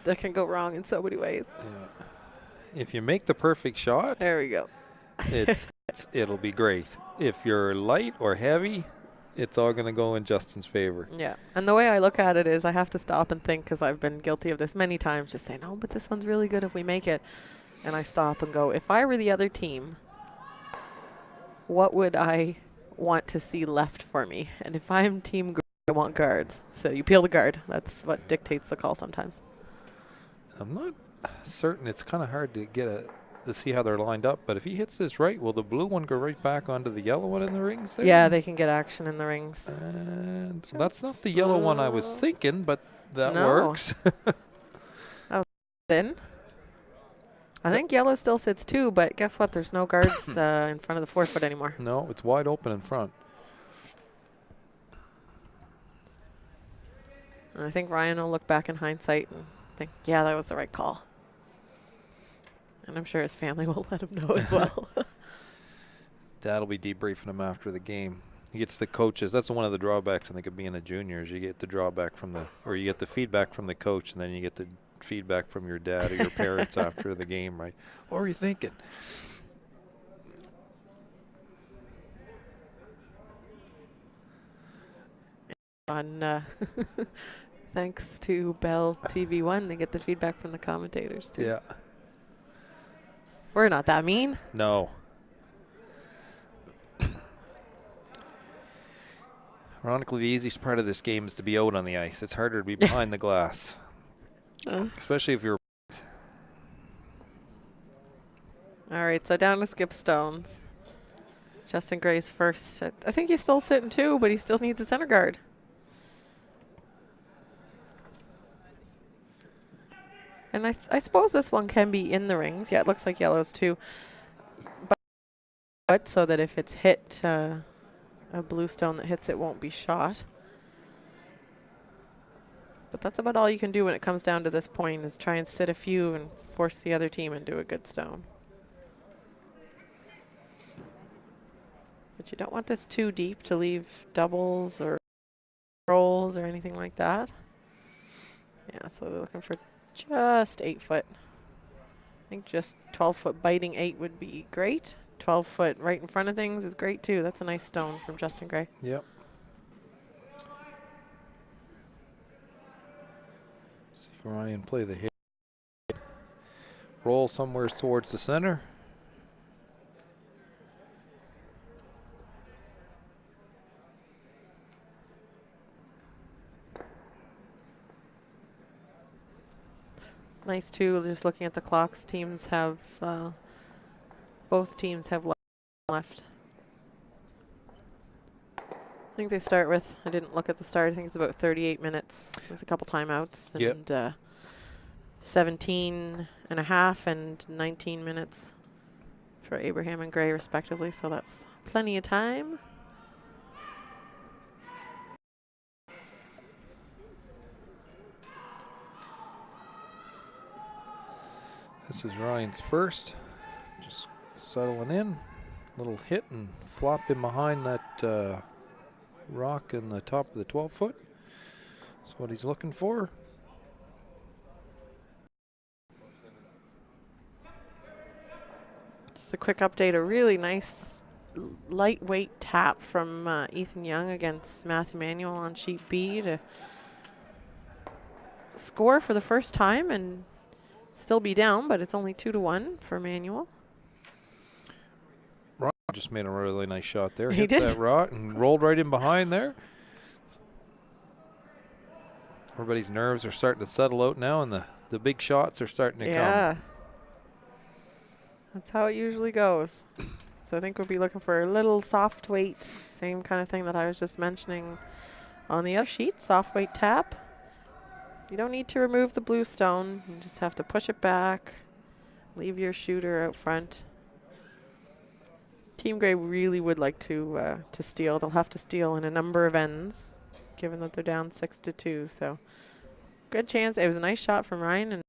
that can go wrong in so many ways. Yeah. If you make the perfect shot, There we go. it'll be great. If you're light or heavy, it's all going to go in Justin's favor. Yeah. And the way I look at it is I have to stop and think, because I've been guilty of this many times, just say, no, but this one's really good if we make it. And I stop and go, if I were the other team, what would I want to see left for me? And if I'm team Gray, I want guards. So you peel the guard. That's what dictates the call sometimes. I'm not certain. It's kind of hard to to see how they're lined up. But if he hits this right, will the blue one go right back onto the yellow one in the rings there? Yeah, they can get action in the rings. And that's not the yellow one I was thinking, but that No. works. Then I think yellow still sits too, but guess what? There's no guards in front of the 4 foot anymore. No, it's wide open in front. And I think Ryan will look back in hindsight and think, yeah, that was the right call. And I'm sure his family will let him know as well. His dad will be debriefing him after the game. He gets the coaches. That's one of the drawbacks, I think, of being a junior is you get the drawback from you get the feedback from the coach, and then you get the feedback from your dad or your parents after the game, right? What were you thinking? On Thanks to Bell TV1, they get the feedback from the commentators too. Yeah. We're not that mean. No. Ironically, the easiest part of this game is to be out on the ice. It's harder to be behind the glass, especially if you're. All right, so down to skip stones. Justin Gray's first. I think he's still sitting too, but he still needs a center guard. And I suppose this one can be in the rings. Yeah, it looks like yellows too. But so that if it's hit, a blue stone that hits it won't be shot. But that's about all you can do when it comes down to this point, is try and sit a few and force the other team into a good stone. But you don't want this too deep to leave doubles or rolls or anything like that. Yeah, so they're looking for just 8 foot. I think just 12 foot biting 8 would be great. 12 foot right in front of things is great too. That's a nice stone from Justin Gray. Yep. See Ryan play the hit. Roll somewhere towards the center. Nice too, just looking at the clocks, teams have, both teams have left. I think they start with, I didn't look at the start, I think it's about 38 minutes with a couple timeouts. Yep. And 17 and a half and 19 minutes for Abraham and Gray respectively, so that's plenty of time. This is Ryan's first. Just settling in. Little hit and flop in behind that rock in the top of the 12 foot. That's what he's looking for. Just a quick update, a really nice lightweight tap from Ethan Young against Matthew Manuel on sheet B to score for the first time and still be down, but it's only 2-1 for Manuel. Ryan just made a really nice shot there. He Hit did. that rock and rolled right in behind there. Everybody's nerves are starting to settle out now, and the big shots are starting to come. That's how it usually goes. So I think we'll be looking for a little soft weight, same kind of thing that I was just mentioning on the other sheet, soft weight tap. You don't need to remove the blue stone. You just have to push it back, leave your shooter out front. Team Gray really would like to steal. They'll have to steal in a number of ends, given that they're down 6-2. So good chance. It was a nice shot from Ryan and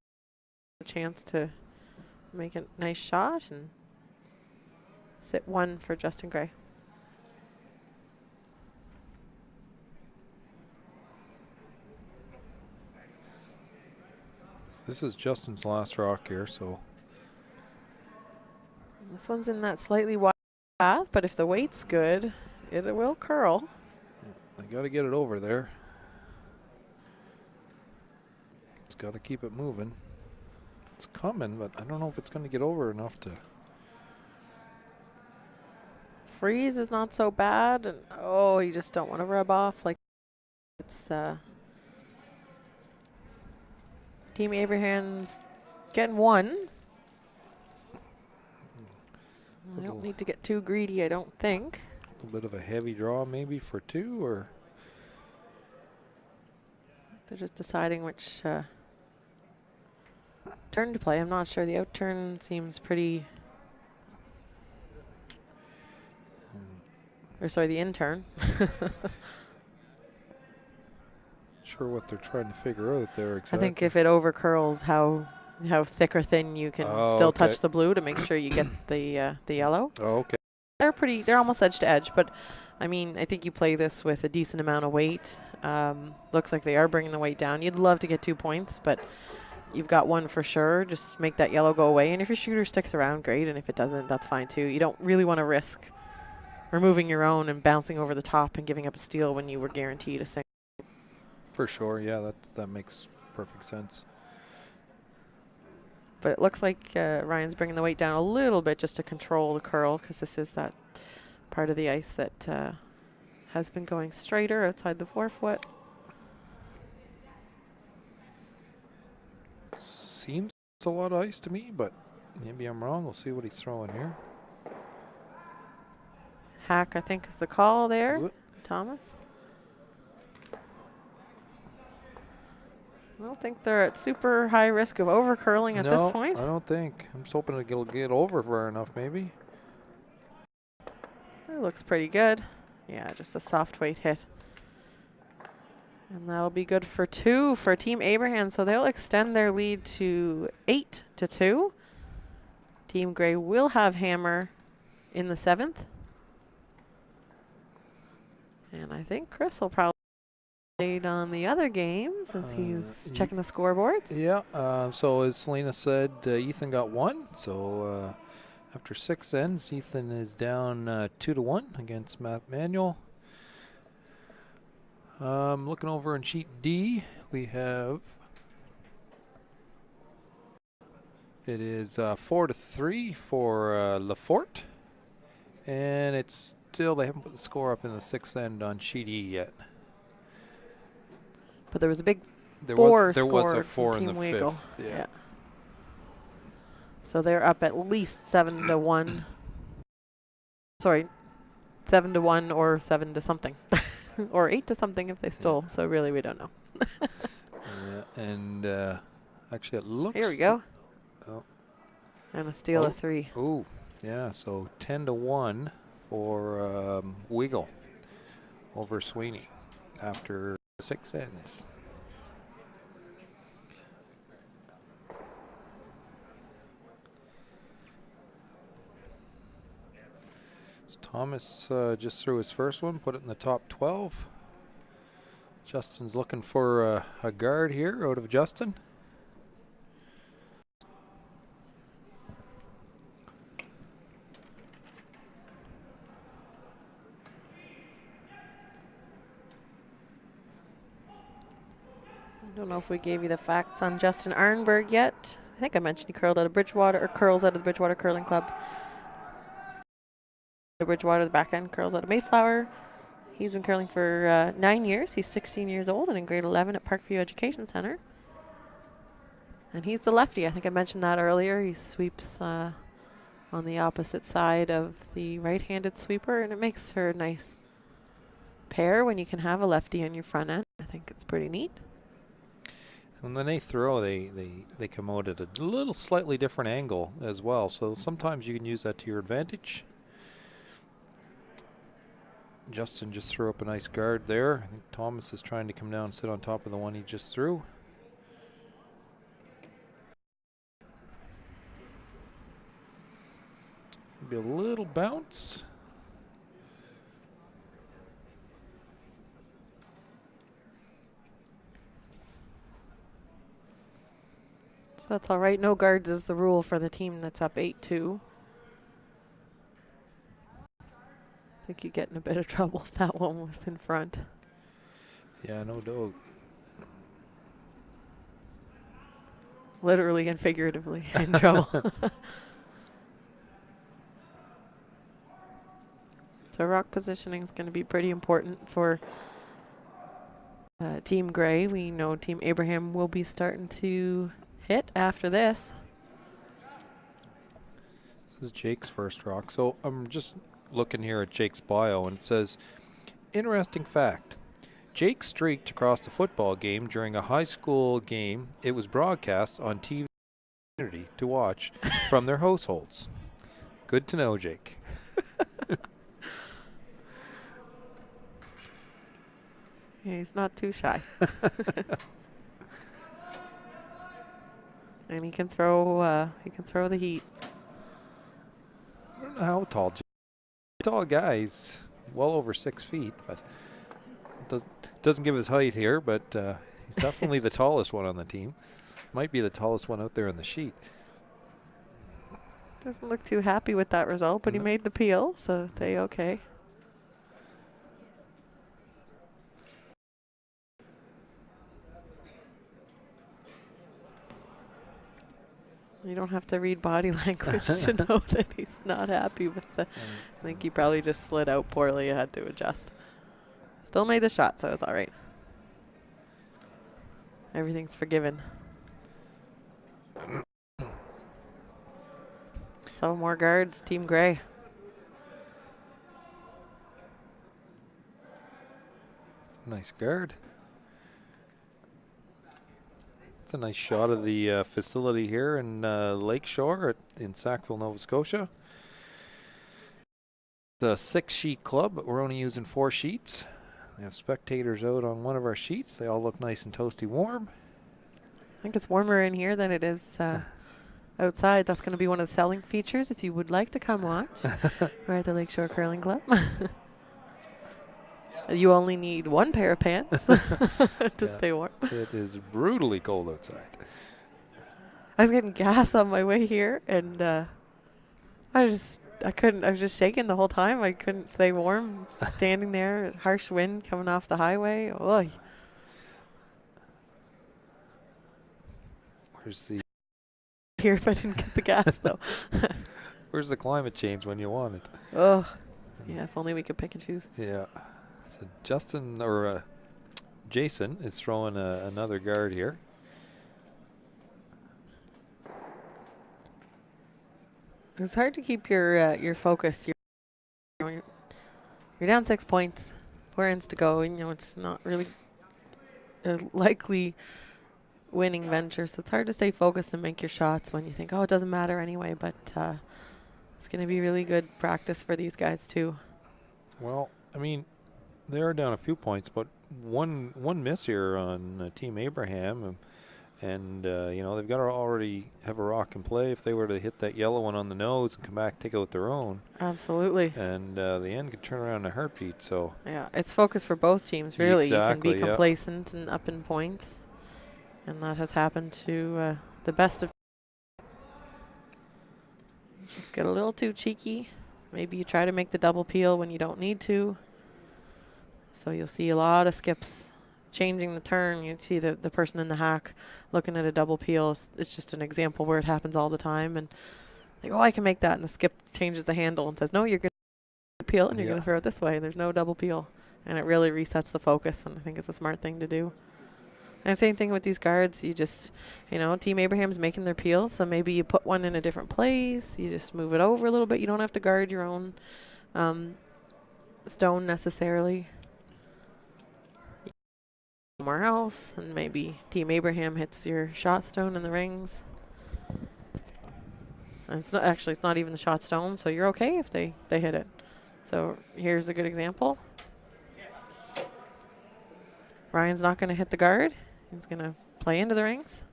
a chance to make a nice shot and sit 1 for Justin Gray. This is Justin's last rock here, so. This one's in that slightly wide path, but if the weight's good, it will curl. They got to get it over there. It's got to keep it moving. It's coming, but I don't know if it's going to get over enough to. Freeze is not so bad, and oh, you just don't want to rub off like it's. Team Abraham's getting 1. I don't need to get too greedy, I don't think. A little bit of a heavy draw maybe for 2, or they're just deciding which turn to play. I'm not sure. The out turn seems pretty. Or sorry, the in turn. sure what they're trying to figure out there exactly. I think if it over curls, how thick or thin you can still touch the blue to make sure you get the yellow. Oh, okay. They're almost edge to edge, but I mean, I think you play this with a decent amount of weight. Looks like they are bringing the weight down. You'd love to get 2 points, but you've got 1 for sure. Just make that yellow go away, and if your shooter sticks around, great, and if it doesn't, that's fine too. You don't really want to risk removing your own and bouncing over the top and giving up a steal when you were guaranteed a single. For sure, yeah, that makes perfect sense. But it looks like Ryan's bringing the weight down a little bit just to control the curl, because this is that part of the ice that has been going straighter outside the forefoot. Seems a lot of ice to me, but maybe I'm wrong. We'll see what he's throwing here. Hack, I think, is the call Is there, it? Thomas. I don't think they're at super high risk of over curling at this point. I don't think. I'm just hoping it'll get over far enough, maybe. It looks pretty good. Yeah, just a soft weight hit. And that'll be good for 2 for Team Abraham. So they'll extend their lead to 8-2. Team Gray will have hammer in the 7th. And I think Chris will probably lead on the other games as he's checking the scoreboards. Yeah, so as Selena said, Ethan got 1. So after 6 ends, Ethan is down 2-1 against Matt Manuel. Looking over in sheet D, we have it is 4-3 for Lafort, and it's still they haven't put the score up in the 6th end on sheet E yet. But there was a big There 4 was scored a 4 from in the Team Weagle. 5th. Yeah. So they're up at least 7-1. Sorry, 7-1 or 7 to something. Or 8 to something if they stole. Yeah. So really, we don't know. Yeah, and actually, it looks. Here we go. Oh. And a steal of 3. Oh, yeah. So 10-1 for Weagle over Sweeney after 6 ends. Thomas just threw his first one, put it in the top 12. Justin's looking for a guard here out of Justin. I don't know if we gave you the facts on Justin Arnberg yet. I think I mentioned he curled out of Bridgewater, or curls out of the Bridgewater Curling Club. Bridgewater, the back end, curls out of Mayflower. He's been curling for 9 years. He's 16 years old and in grade 11 at Parkview Education Center. And he's the lefty. I think I mentioned that earlier. He sweeps on the opposite side of the right-handed sweeper, and it makes her a nice pair when you can have a lefty on your front end. I think it's pretty neat. And when they throw, they come out at a little slightly different angle as well. So sometimes you can use that to your advantage. Justin just threw up a nice guard there. I think Thomas is trying to come down and sit on top of the one he just threw. Maybe a little bounce. So that's all right. No guards is the rule for the team that's up 8-2. I think you get in a bit of trouble if that one was in front. Yeah, no doubt. Literally and figuratively in trouble. So rock positioning is going to be pretty important for Team Gray. We know Team Abraham will be starting to hit after this. This is Jake's first rock. So I'm just looking here at Jake's bio, and it says, interesting fact. Jake streaked across the football game during a high school game. It was broadcast on TV to watch from their households. Good to know, Jake. Yeah, he's not too shy. And he can throw the heat. I don't know how tall Jake. Tall guy. He's well over 6 feet, but doesn't give his height here, but he's definitely the tallest one on the team. Might be the tallest one out there in the sheet. Doesn't look too happy with that result, but he made the peel, so say okay. You don't have to read body language to know that he's not happy with the. I think he probably just slid out poorly and had to adjust. Still made the shot, so it's all right. Everything's forgiven. So more guards, Team Grey. Nice guard. It's a nice shot of the facility here in Lakeshore in Sackville, Nova Scotia. The 6-sheet club, but we're only using 4 sheets. We have spectators out on one of our sheets. They all look nice and toasty warm. I think it's warmer in here than it is outside. That's going to be one of the selling features if you would like to come watch. We're at the Lakeshore Curling Club. You only need 1 pair of pants to stay warm. It is brutally cold outside. I was getting gas on my way here, and I couldn't. I was just shaking the whole time. I couldn't stay warm, standing there. Harsh wind coming off the highway. Oy. Where's the Here if I didn't get the gas though. Where's the climate change when you want it? Oh, yeah. If only we could pick and choose. Yeah. So Justin or Jason is throwing another guard here. It's hard to keep your focus. You're down 6 points, 4 ends to go, and it's not really a likely winning venture. So it's hard to stay focused and make your shots when you think, oh, it doesn't matter anyway. But it's going to be really good practice for these guys too. Well, I mean, they are down a few points, but one miss here on Team Abraham, and they've got to already have a rock and play if they were to hit that yellow one on the nose and come back, take out their own. Absolutely. And the end could turn around in a heartbeat. So yeah, it's focus for both teams. Really, exactly, you can be complacent and up in points, and that has happened to the best of. Just get a little too cheeky. Maybe you try to make the double peel when you don't need to. So you'll see a lot of skips changing the turn. You see the person in the hack looking at a double peel. It's just an example where it happens all the time. And like, oh, I can make that. And the skip changes the handle and says, no, you're going to peel and you're going to throw it this way. There's no double peel. And it really resets the focus. And I think it's a smart thing to do. And same thing with these guards. You just, Team Abraham's making their peels. So maybe you put one in a different place. You just move it over a little bit. You don't have to guard your own stone necessarily. Somewhere else, and maybe Team Abraham hits your shot stone in the rings. And it's not even the shot stone, so you're okay if they hit it. So here's a good example. Ryan's not going to hit the guard. He's going to play into the rings.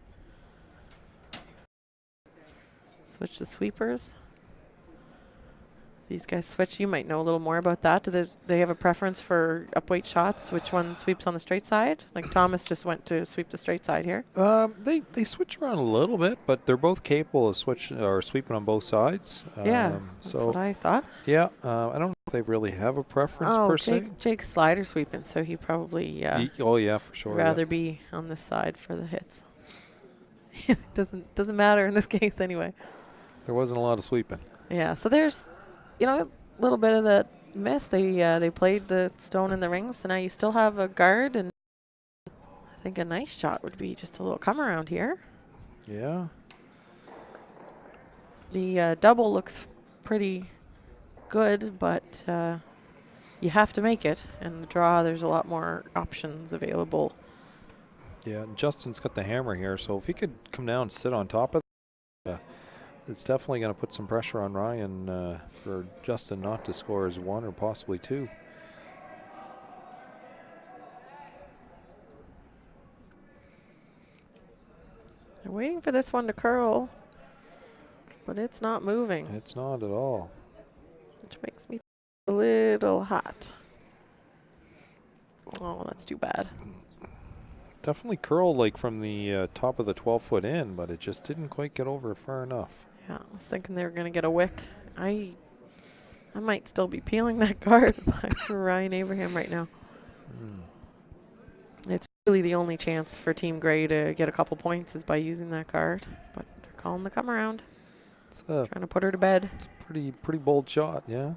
Switch the sweepers. These guys switch. You might know a little more about that. Do they have a preference for upweight shots? Which one sweeps on the straight side? Like Thomas just went to sweep the straight side here. They switch around a little bit, but they're both capable of sweeping on both sides. Yeah, that's what I thought. Yeah, I don't know if they really have a preference per se. Jake's slider sweeping, so he probably for sure. rather be on this side for the hits. doesn't matter in this case anyway. There wasn't a lot of sweeping. Yeah, so there's a little bit of that miss. They played the stone in the rings, so now you still have a guard, and I think a nice shot would be just a little come around here. Yeah. The double looks pretty good, but you have to make it. And the draw, there's a lot more options available. Yeah, and Justin's got the hammer here, so if he could come down and sit on top of it, it's definitely going to put some pressure on Ryan for Justin not to score as 1 or possibly 2. They're waiting for this one to curl, but it's not moving. It's not at all. Which makes me a little hot. Oh, that's too bad. Definitely curled like from the top of the 12-foot in, but it just didn't quite get over far enough. Yeah, I was thinking they were going to get a wick. I might still be peeling that guard for Ryan Abraham right now. It's really the only chance for Team Grey to get a couple points is by using that guard, but they're calling the come around. It's Trying to put her to bed. pretty bold shot, yeah.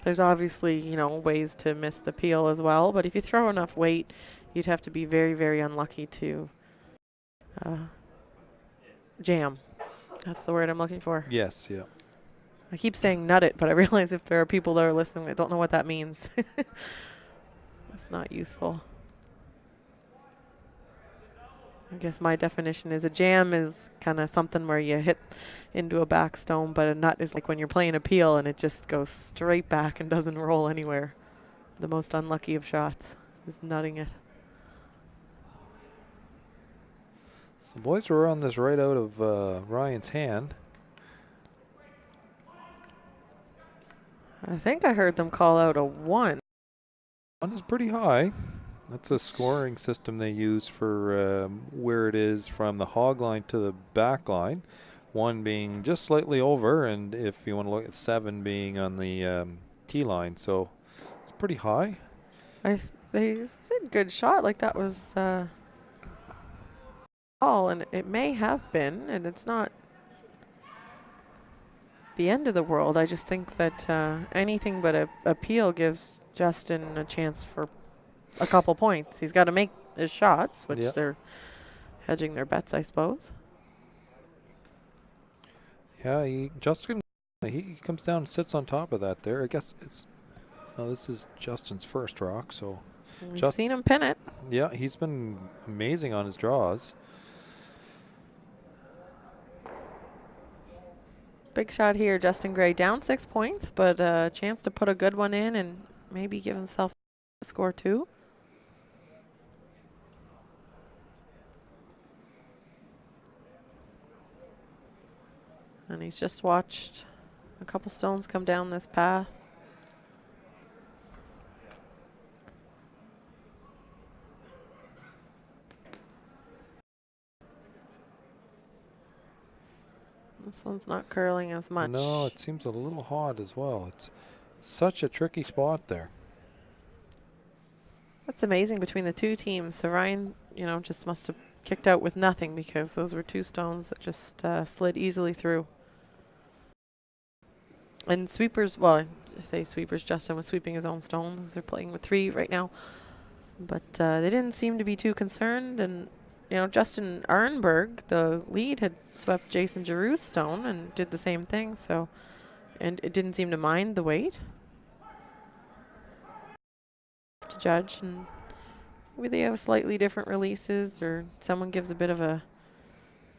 There's obviously, you know, ways to miss the peel as well, but if you throw enough weight, you'd have to be very, very unlucky to jam. That's the word I'm looking for. Yes, yeah. I keep saying nut it, but I realize if there are people that are listening that don't know what that means, it's not useful. I guess my definition is a jam is kind of something where you hit into a back stone, but a nut is like when you're playing a peel and it just goes straight back and doesn't roll anywhere. The most unlucky of shots is nutting it. So the boys were on this right out of Ryan's hand. I think I heard them call out a 1. 1 is pretty high. That's a scoring system they use for where it is from the hog line to the back line. 1 being just slightly over, and if you want to look at 7 being on the tee line. So it's pretty high. They did good shot. Like that was all, and it may have been, and it's not the end of the world. I just think that anything but a peel gives Justin a chance for a couple points. He's got to make his shots, which they're hedging their bets, I suppose. Yeah, Justin, he comes down and sits on top of that there. I guess this is Justin's first rock, so. We've seen him pin it. Yeah, he's been amazing on his draws. Big shot here, Justin Gray down 6 points, but a chance to put a good one in and maybe give himself a score 2. And he's just watched a couple stones come down this path. This one's not curling as much. No, it seems a little hot as well. It's such a tricky spot there. That's amazing between the two teams. So Ryan, you know, just must have kicked out with nothing because those were 2 stones that just slid easily through. And sweepers, well, I say sweepers, Justin was sweeping his own stones. They're playing with 3 right now. But they didn't seem to be too concerned. And, you know, Justin Arnberg, the lead, had swept Jason Giroux's stone and did the same thing. So, and it didn't seem to mind the weight to judge. And maybe they have slightly different releases, or someone gives a bit of the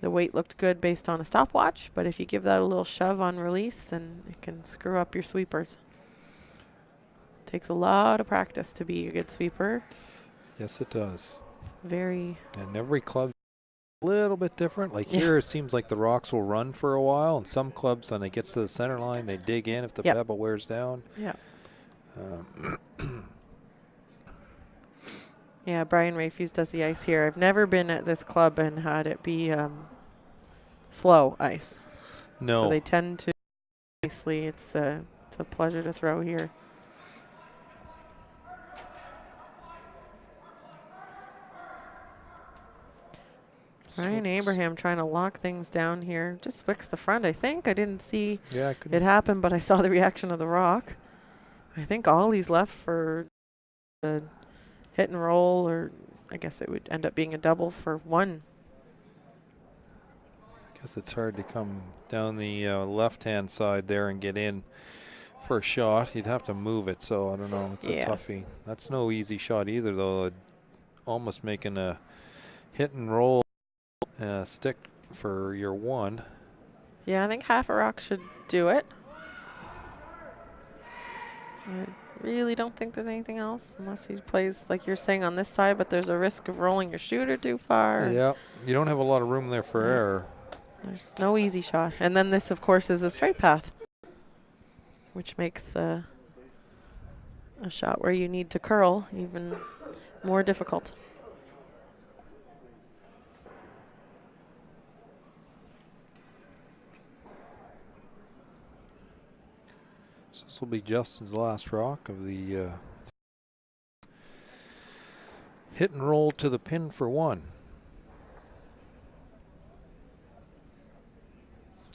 weight looked good based on a stopwatch, but if you give that a little shove on release, then it can screw up your sweepers. Takes a lot of practice to be a good sweeper. Yes, it does. It's very... And every club a little bit different. Like here, it seems like the rocks will run for a while, and some clubs, when it gets to the center line, they dig in if the pebble wears down. Yeah. Yeah, Brian Rayfuse does the ice here. I've never been at this club and had it be slow ice. No. So they tend to, obviously, it's a pleasure to throw here. Ryan Abraham trying to lock things down here. Just wicks the front, I think. I didn't see it happen, but I saw the reaction of the rock. I think all he's left for the hit and roll, or I guess it would end up being a double for 1. I guess it's hard to come down the left-hand side there and get in for a shot. You'd have to move it, so I don't know. It's a toughie. That's no easy shot either, though. Almost making a hit and roll stick for your 1. Yeah, I think half a rock should do it. I really don't think there's anything else unless he plays like you're saying on this side, but there's a risk of rolling your shooter too far. Yeah, you don't have a lot of room there for error. There's no easy shot. And then this, of course, is a straight path, which makes a shot where you need to curl even more difficult. So this will be Justin's last rock of the hit and roll to the pin for 1.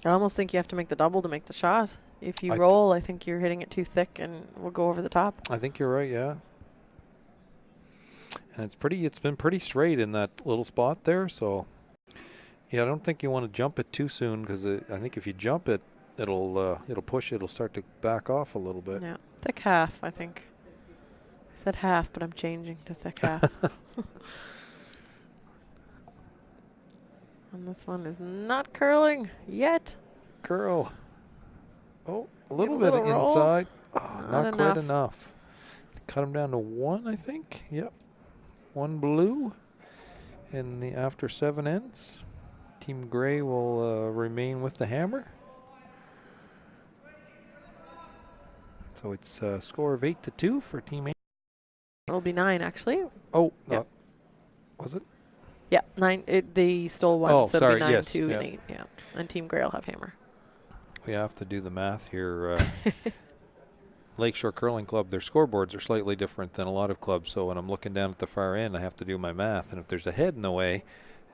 I almost think you have to make the double to make the shot. If you I roll, I think you're hitting it too thick and will go over the top. I think you're right, yeah. And it's been pretty straight in that little spot there, so yeah, I don't think you want to jump it too soon, because I think if you jump it, it'll push, it'll start to back off a little bit. Yeah, thick half, I think. I said half, but I'm changing to thick half. And this one is not curling yet. Curl. Oh, a little a bit little roll. inside. Oh, not quite enough. enough. Cut him down to 1, I think. Yep. 1 blue in the after 7 ends. Team Gray will remain with the hammer. So it's a score of 8-2 for Team A. It'll be 9, actually. Oh, Yep. was it? Yeah, 9. They stole 1, Oh, so sorry, it'll be 9, yes, 2, yeah. and 8. Yeah, and Team Gray will have hammer. We have to do the math here. Lakeshore Curling Club, their scoreboards are slightly different than a lot of clubs. So when I'm looking down at the far end, I have to do my math. And if there's a head in the way,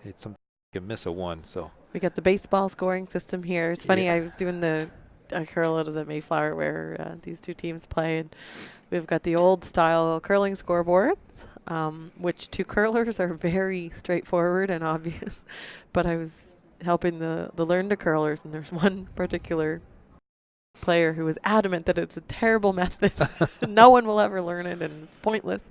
it's something you can miss a 1. So We got the baseball scoring system here. It's funny, Yeah. I was doing a curl out of the Mayflower where these two teams play. And we've got the old style curling scoreboards, which to curlers are very straightforward and obvious. But I was helping the learn to curlers, and there's one particular player who was adamant that it's a terrible method. No one will ever learn it, and it's pointless.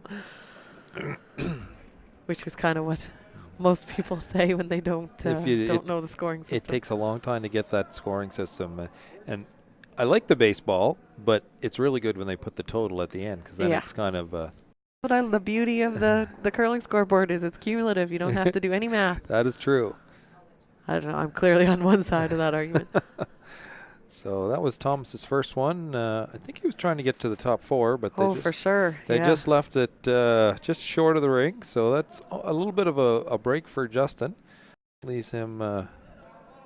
Which is kind of what most people say when they don't know the scoring system. it takes a long time to get that scoring system. And I like the baseball, but it's really good when they put the total at the end, because then it's kind of the beauty of the curling scoreboard is it's cumulative. You don't have to do any math. that is true. I don't know. I'm clearly on one side of that argument. So that was Thomas's first one. I think he was trying to get to the top 4, but For sure. They just left it just short of the ring. So that's a little bit of a break for Justin. Leaves him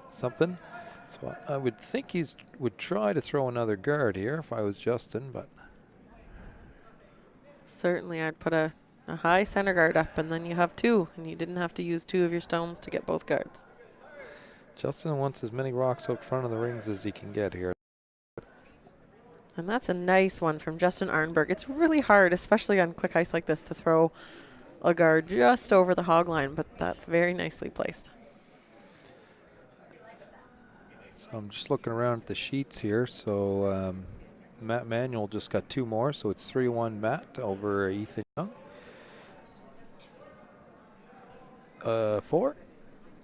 something. So I would think he would try to throw another guard here if I was Justin, but Certainly, I'd put a high center guard up, and then you have 2, and you didn't have to use 2 of your stones to get both guards. Justin wants as many rocks out front of the rings as he can get here. And that's a nice one from Justin Arnberg. It's really hard, especially on quick ice like this, to throw a guard just over the hog line, but that's very nicely placed. So I'm just looking around at the sheets here. So Matt Manuel just got 2 more, so it's 3-1 Matt over Ethan Young. 4?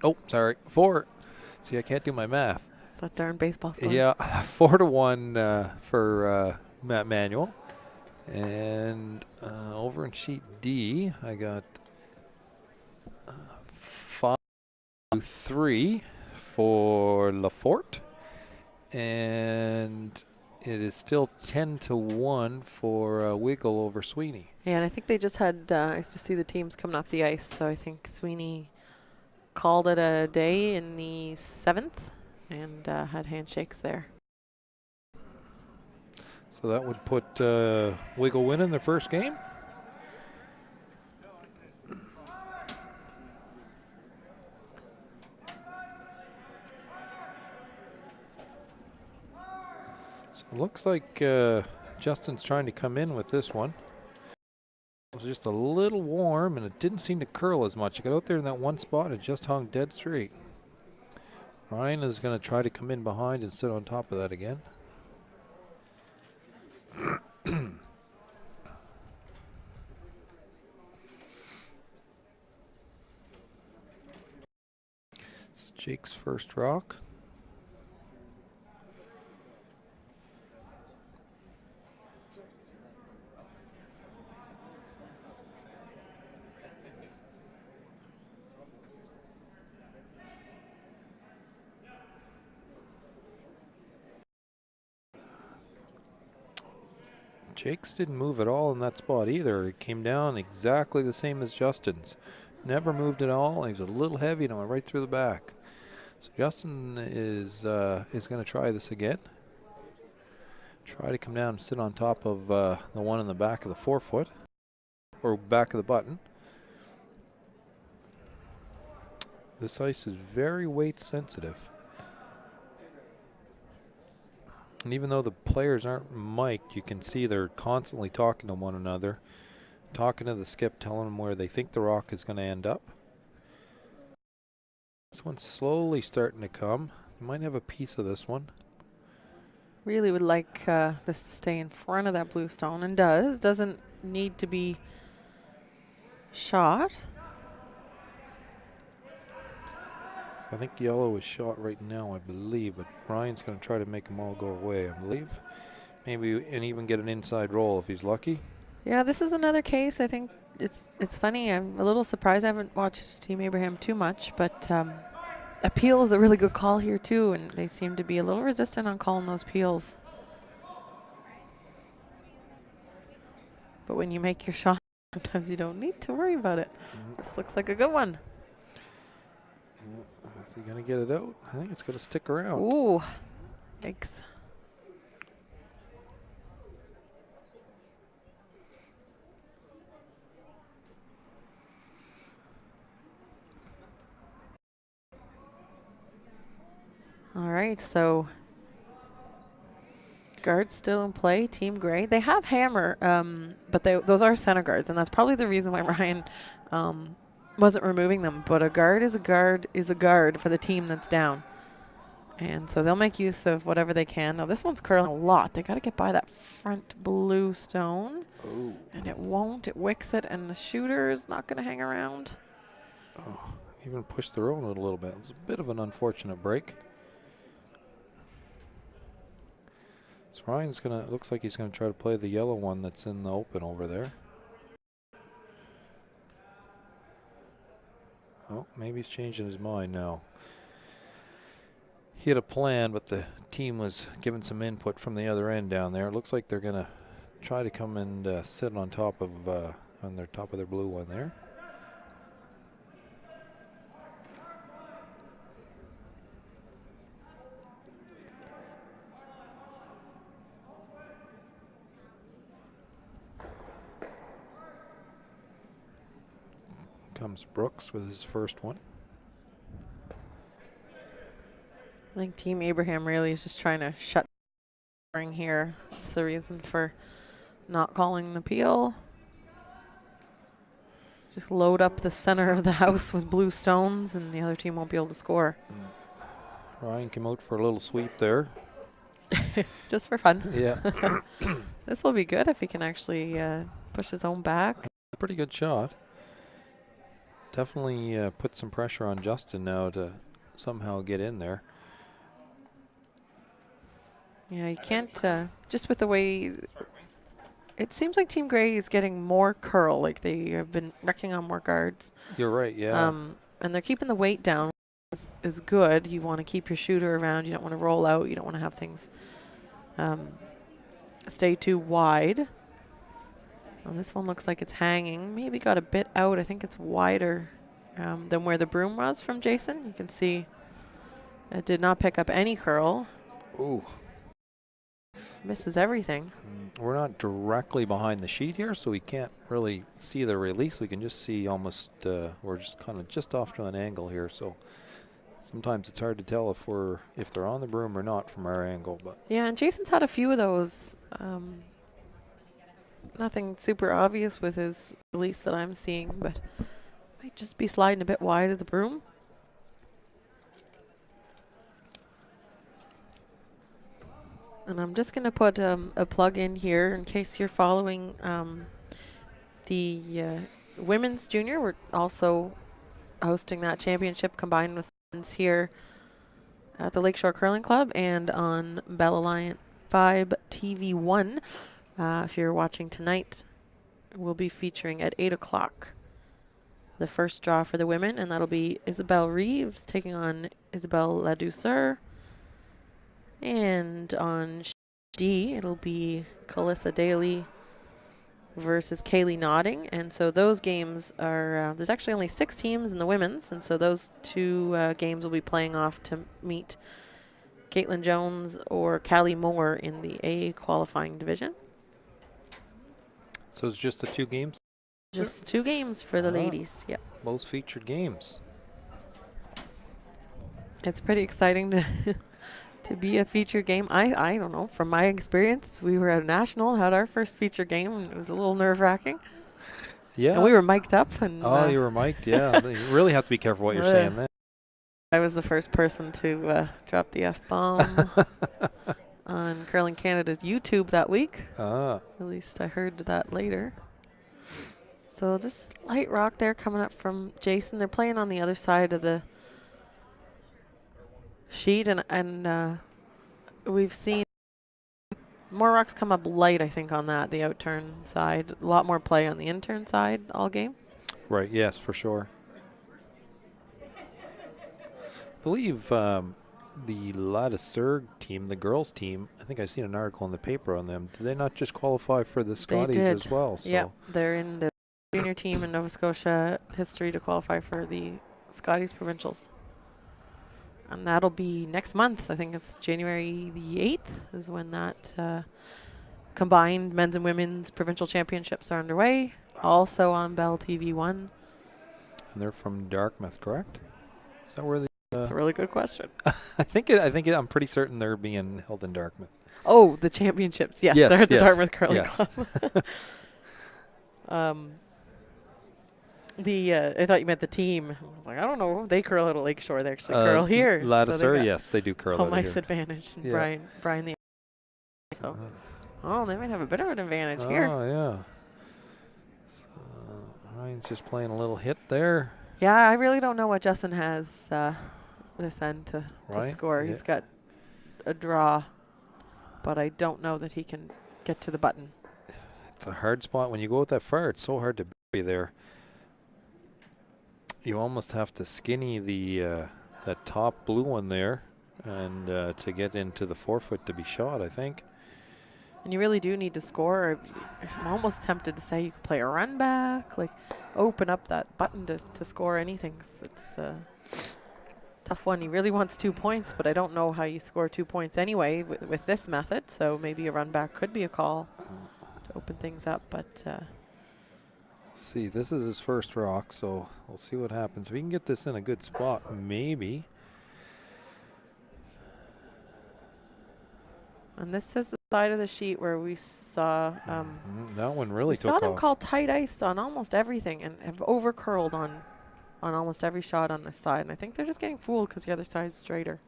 Oh, sorry, 4. See, I can't do my math. It's that darn baseball score. Yeah, 4-1 for Matt Manuel. And over in sheet D, I got 5-3 for Lafort. And it is still 10-1 for Wiggle over Sweeney. Yeah, and I think they just had, I used to see the teams coming off the ice, so I think Sweeney called it a day in the 7th and had handshakes there. So that would put Wiggle winning their first game. So it looks like Justin's trying to come in with this one. It was just a little warm, and it didn't seem to curl as much. It got out there in that one spot, it just hung dead straight. Ryan is going to try to come in behind and sit on top of that again. This is Jake's first rock. Jake's didn't move at all in that spot either. It came down exactly the same as Justin's. Never moved at all. He was a little heavy and it went right through the back. So Justin is going to try this again. Try to come down and sit on top of the one in the back of the forefoot, or back of the button. This ice is very weight sensitive. And even though the players aren't mic'd, you can see they're constantly talking to one another, talking to the skip, telling them where they think the rock is going to end up. This one's slowly starting to come. You might have a piece of this one. Really would like this to stay in front of that blue stone, and does. Doesn't need to be shot. I think yellow is shot right now, I believe, but Ryan's going to try to make them all go away, I believe. Maybe and even get an inside roll if he's lucky. Yeah, this is another case. I think it's funny. I'm a little surprised. I haven't watched Team Abraham too much, but appeal is a really good call here too, and they seem to be a little resistant on calling those peels. But when you make your shot, sometimes you don't need to worry about it. This looks like a good one. Is he going to get it out? I think it's going to stick around. Ooh, yikes. All right, so guards still in play, Team Gray. They have hammer, but those are center guards, and that's probably the reason why Ryan wasn't removing them. But a guard is a guard for the team that's down. And so they'll make use of whatever they can. Now this one's curling a lot. They got to get by that front blue stone. Oh. And it won't. It wicks it, and the shooter is not going to hang around. Oh, even pushed their own a little bit. It's a bit of an unfortunate break. So Ryan's going to, looks like he's going to try to play the yellow one that's in the open over there. Oh, maybe he's changing his mind now. He had a plan, but the team was given some input from the other end down there. It looks like they're going to try to come and sit on top of their blue one there. Comes Brooks with his first one. I think Team Abraham really is just trying to shut ring here. That's the reason for not calling the peel. Just load up the center of the house with blue stones, and the other team won't be able to score. Ryan came out for a little sweep there. Just for fun. Yeah. This will be good if he can actually push his own back. Pretty good shot. Definitely put some pressure on Justin now to somehow get in there. Yeah, you can't, just with the way, it seems like Team Gray is getting more curl, like they have been wrecking on more guards. You're right, yeah. And they're keeping the weight down, is good. You want to keep your shooter around. You don't want to roll out. You don't want to have things stay too wide. And this one looks like it's hanging. Maybe got a bit out. I think it's wider than where the broom was from Jason. You can see it did not pick up any curl. Ooh. Misses everything. We're not directly behind the sheet here, so we can't really see the release. We can just see almost, we're just kind of just off to an angle here. So sometimes it's hard to tell if they're on the broom or not from our angle. But Yeah, and Jason's had a few of those. Nothing super obvious with his release that I'm seeing, but might just be sliding a bit wide of the broom. And I'm just going to put a plug in here in case you're following the women's junior. We're also hosting that championship combined with men's here at the Lakeshore Curling Club and on Bell Alliance 5 TV1. If you're watching tonight, we'll be featuring at 8 o'clock the first draw for the women, and that'll be Isabel Reeves taking on Isabel Ladouceur. And on D, it'll be Calissa Daly versus Kaylee Nodding. And so those games are, there's actually only 6 teams in the women's, and so those 2 games will be playing off to meet Caitlin Jones or Callie Moore in the A qualifying division. so it's just the 2 games? Just 2 games for the ladies. Yep. Most featured games. It's pretty exciting to to be a feature game. I don't know. From my experience, we were at a national, had our first feature game, and it was a little nerve-wracking. Yeah. And we were mic'd up. And you were mic'd, yeah. You really have to be careful what you're saying then. I was the first person to drop the F-bomb on Curling Canada's YouTube that week. Ah. At least I heard that later. So just light rock there coming up from Jason. They're playing on the other side of the sheet, and we've seen more rocks come up light, I think, on that, the outturn side. A lot more play on the intern side all game. Right, yes, for sure. I believe the Ladisberg team, the girls team, I think I seen an article in the paper on them. Did they not just qualify for the Scotties as well? So. Yeah, they're in the junior team in Nova Scotia history to qualify for the Scotties Provincials. And that'll be next month. I think it's January the 8th is when that combined men's and women's provincial championships are underway. Also on Bell TV1. And they're from Dartmouth, correct? Is that where the... That's a really good question. I'm pretty certain they're being held in Dartmouth. Oh, the championships. Yes, they're at the Dartmouth Curling Club. I thought you meant the team. I was like, I don't know. They curl out of Lakeshore. They actually curl here. Ladisberg, yes, they do curl home out ice here. advantage. Yeah. Brian the. So, they might have a bit of an advantage here. Oh, yeah. So Ryan's just playing a little hit there. Yeah, I really don't know what Justin has this end to score. Yeah. He's got a draw, but I don't know that he can get to the button. It's a hard spot. When you go out that far, it's so hard to bury there. You almost have to skinny the that top blue one there, and to get into the 4-foot to be shot, I think. And you really do need to score. I'm almost tempted to say you could play a run back, like open up that button to score anything. It's a tough one. He really wants 2 points, but I don't know how you score 2 points anyway with this method. So maybe a run back could be a call to open things up, but. See, this is his first rock, so we'll see what happens. If we can get this in a good spot, maybe. And this is the side of the sheet where we saw that one really took off. We saw them call tight ice on almost everything and have over curled on almost every shot on this side. And I think they're just getting fooled because the other side's straighter.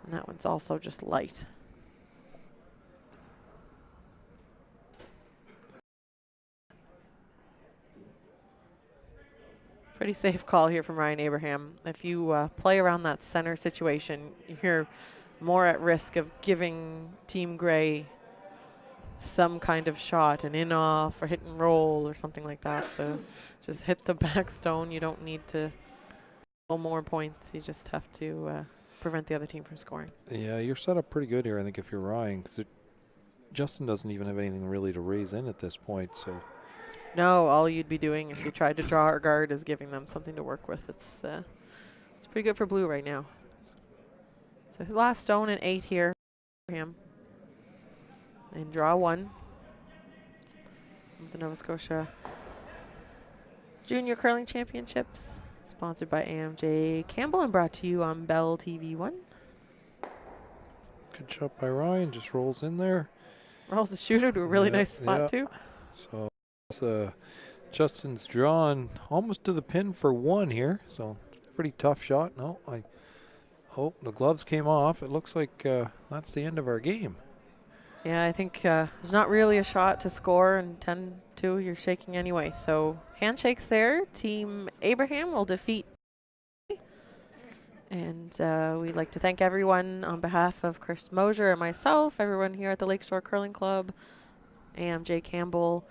And that one's also just light. Pretty safe call here from Ryan Abraham. If you play around that center situation, you're more at risk of giving Team Grey some kind of shot, an in-off or hit and roll or something like that. So just hit the back stone. You don't need to score more points. You just have to prevent the other team from scoring. Yeah, you're set up pretty good here, I think, if you're Ryan, because Justin doesn't even have anything really to raise in at this point, so... No, all you'd be doing if you tried to draw or guard is giving them something to work with. It's pretty good for blue right now. So his last stone and 8 here for him. And draw 1. The Nova Scotia Junior Curling Championships, sponsored by AMJ Campbell and brought to you on Bell TV1. Good shot by Ryan, just rolls in there. Rolls the shooter to a really nice spot too. So Justin's drawn almost to the pin for 1 here, so pretty tough shot. The gloves came off. It looks like that's the end of our game. Yeah, I think there's not really a shot to score, and 10-2, you're shaking anyway. So handshakes there. Team Abraham will defeat. And we'd like to thank everyone on behalf of Chris Mosier and myself, everyone here at the Lakeshore Curling Club, AMJ Campbell,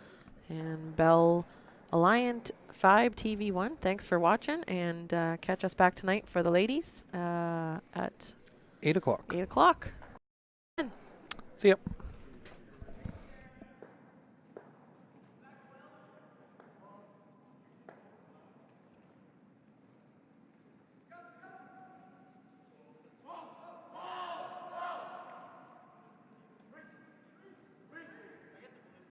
and Bell Alliant 5 TV1. Thanks for watching, and catch us back tonight for the ladies at 8 o'clock. 8 o'clock. See ya.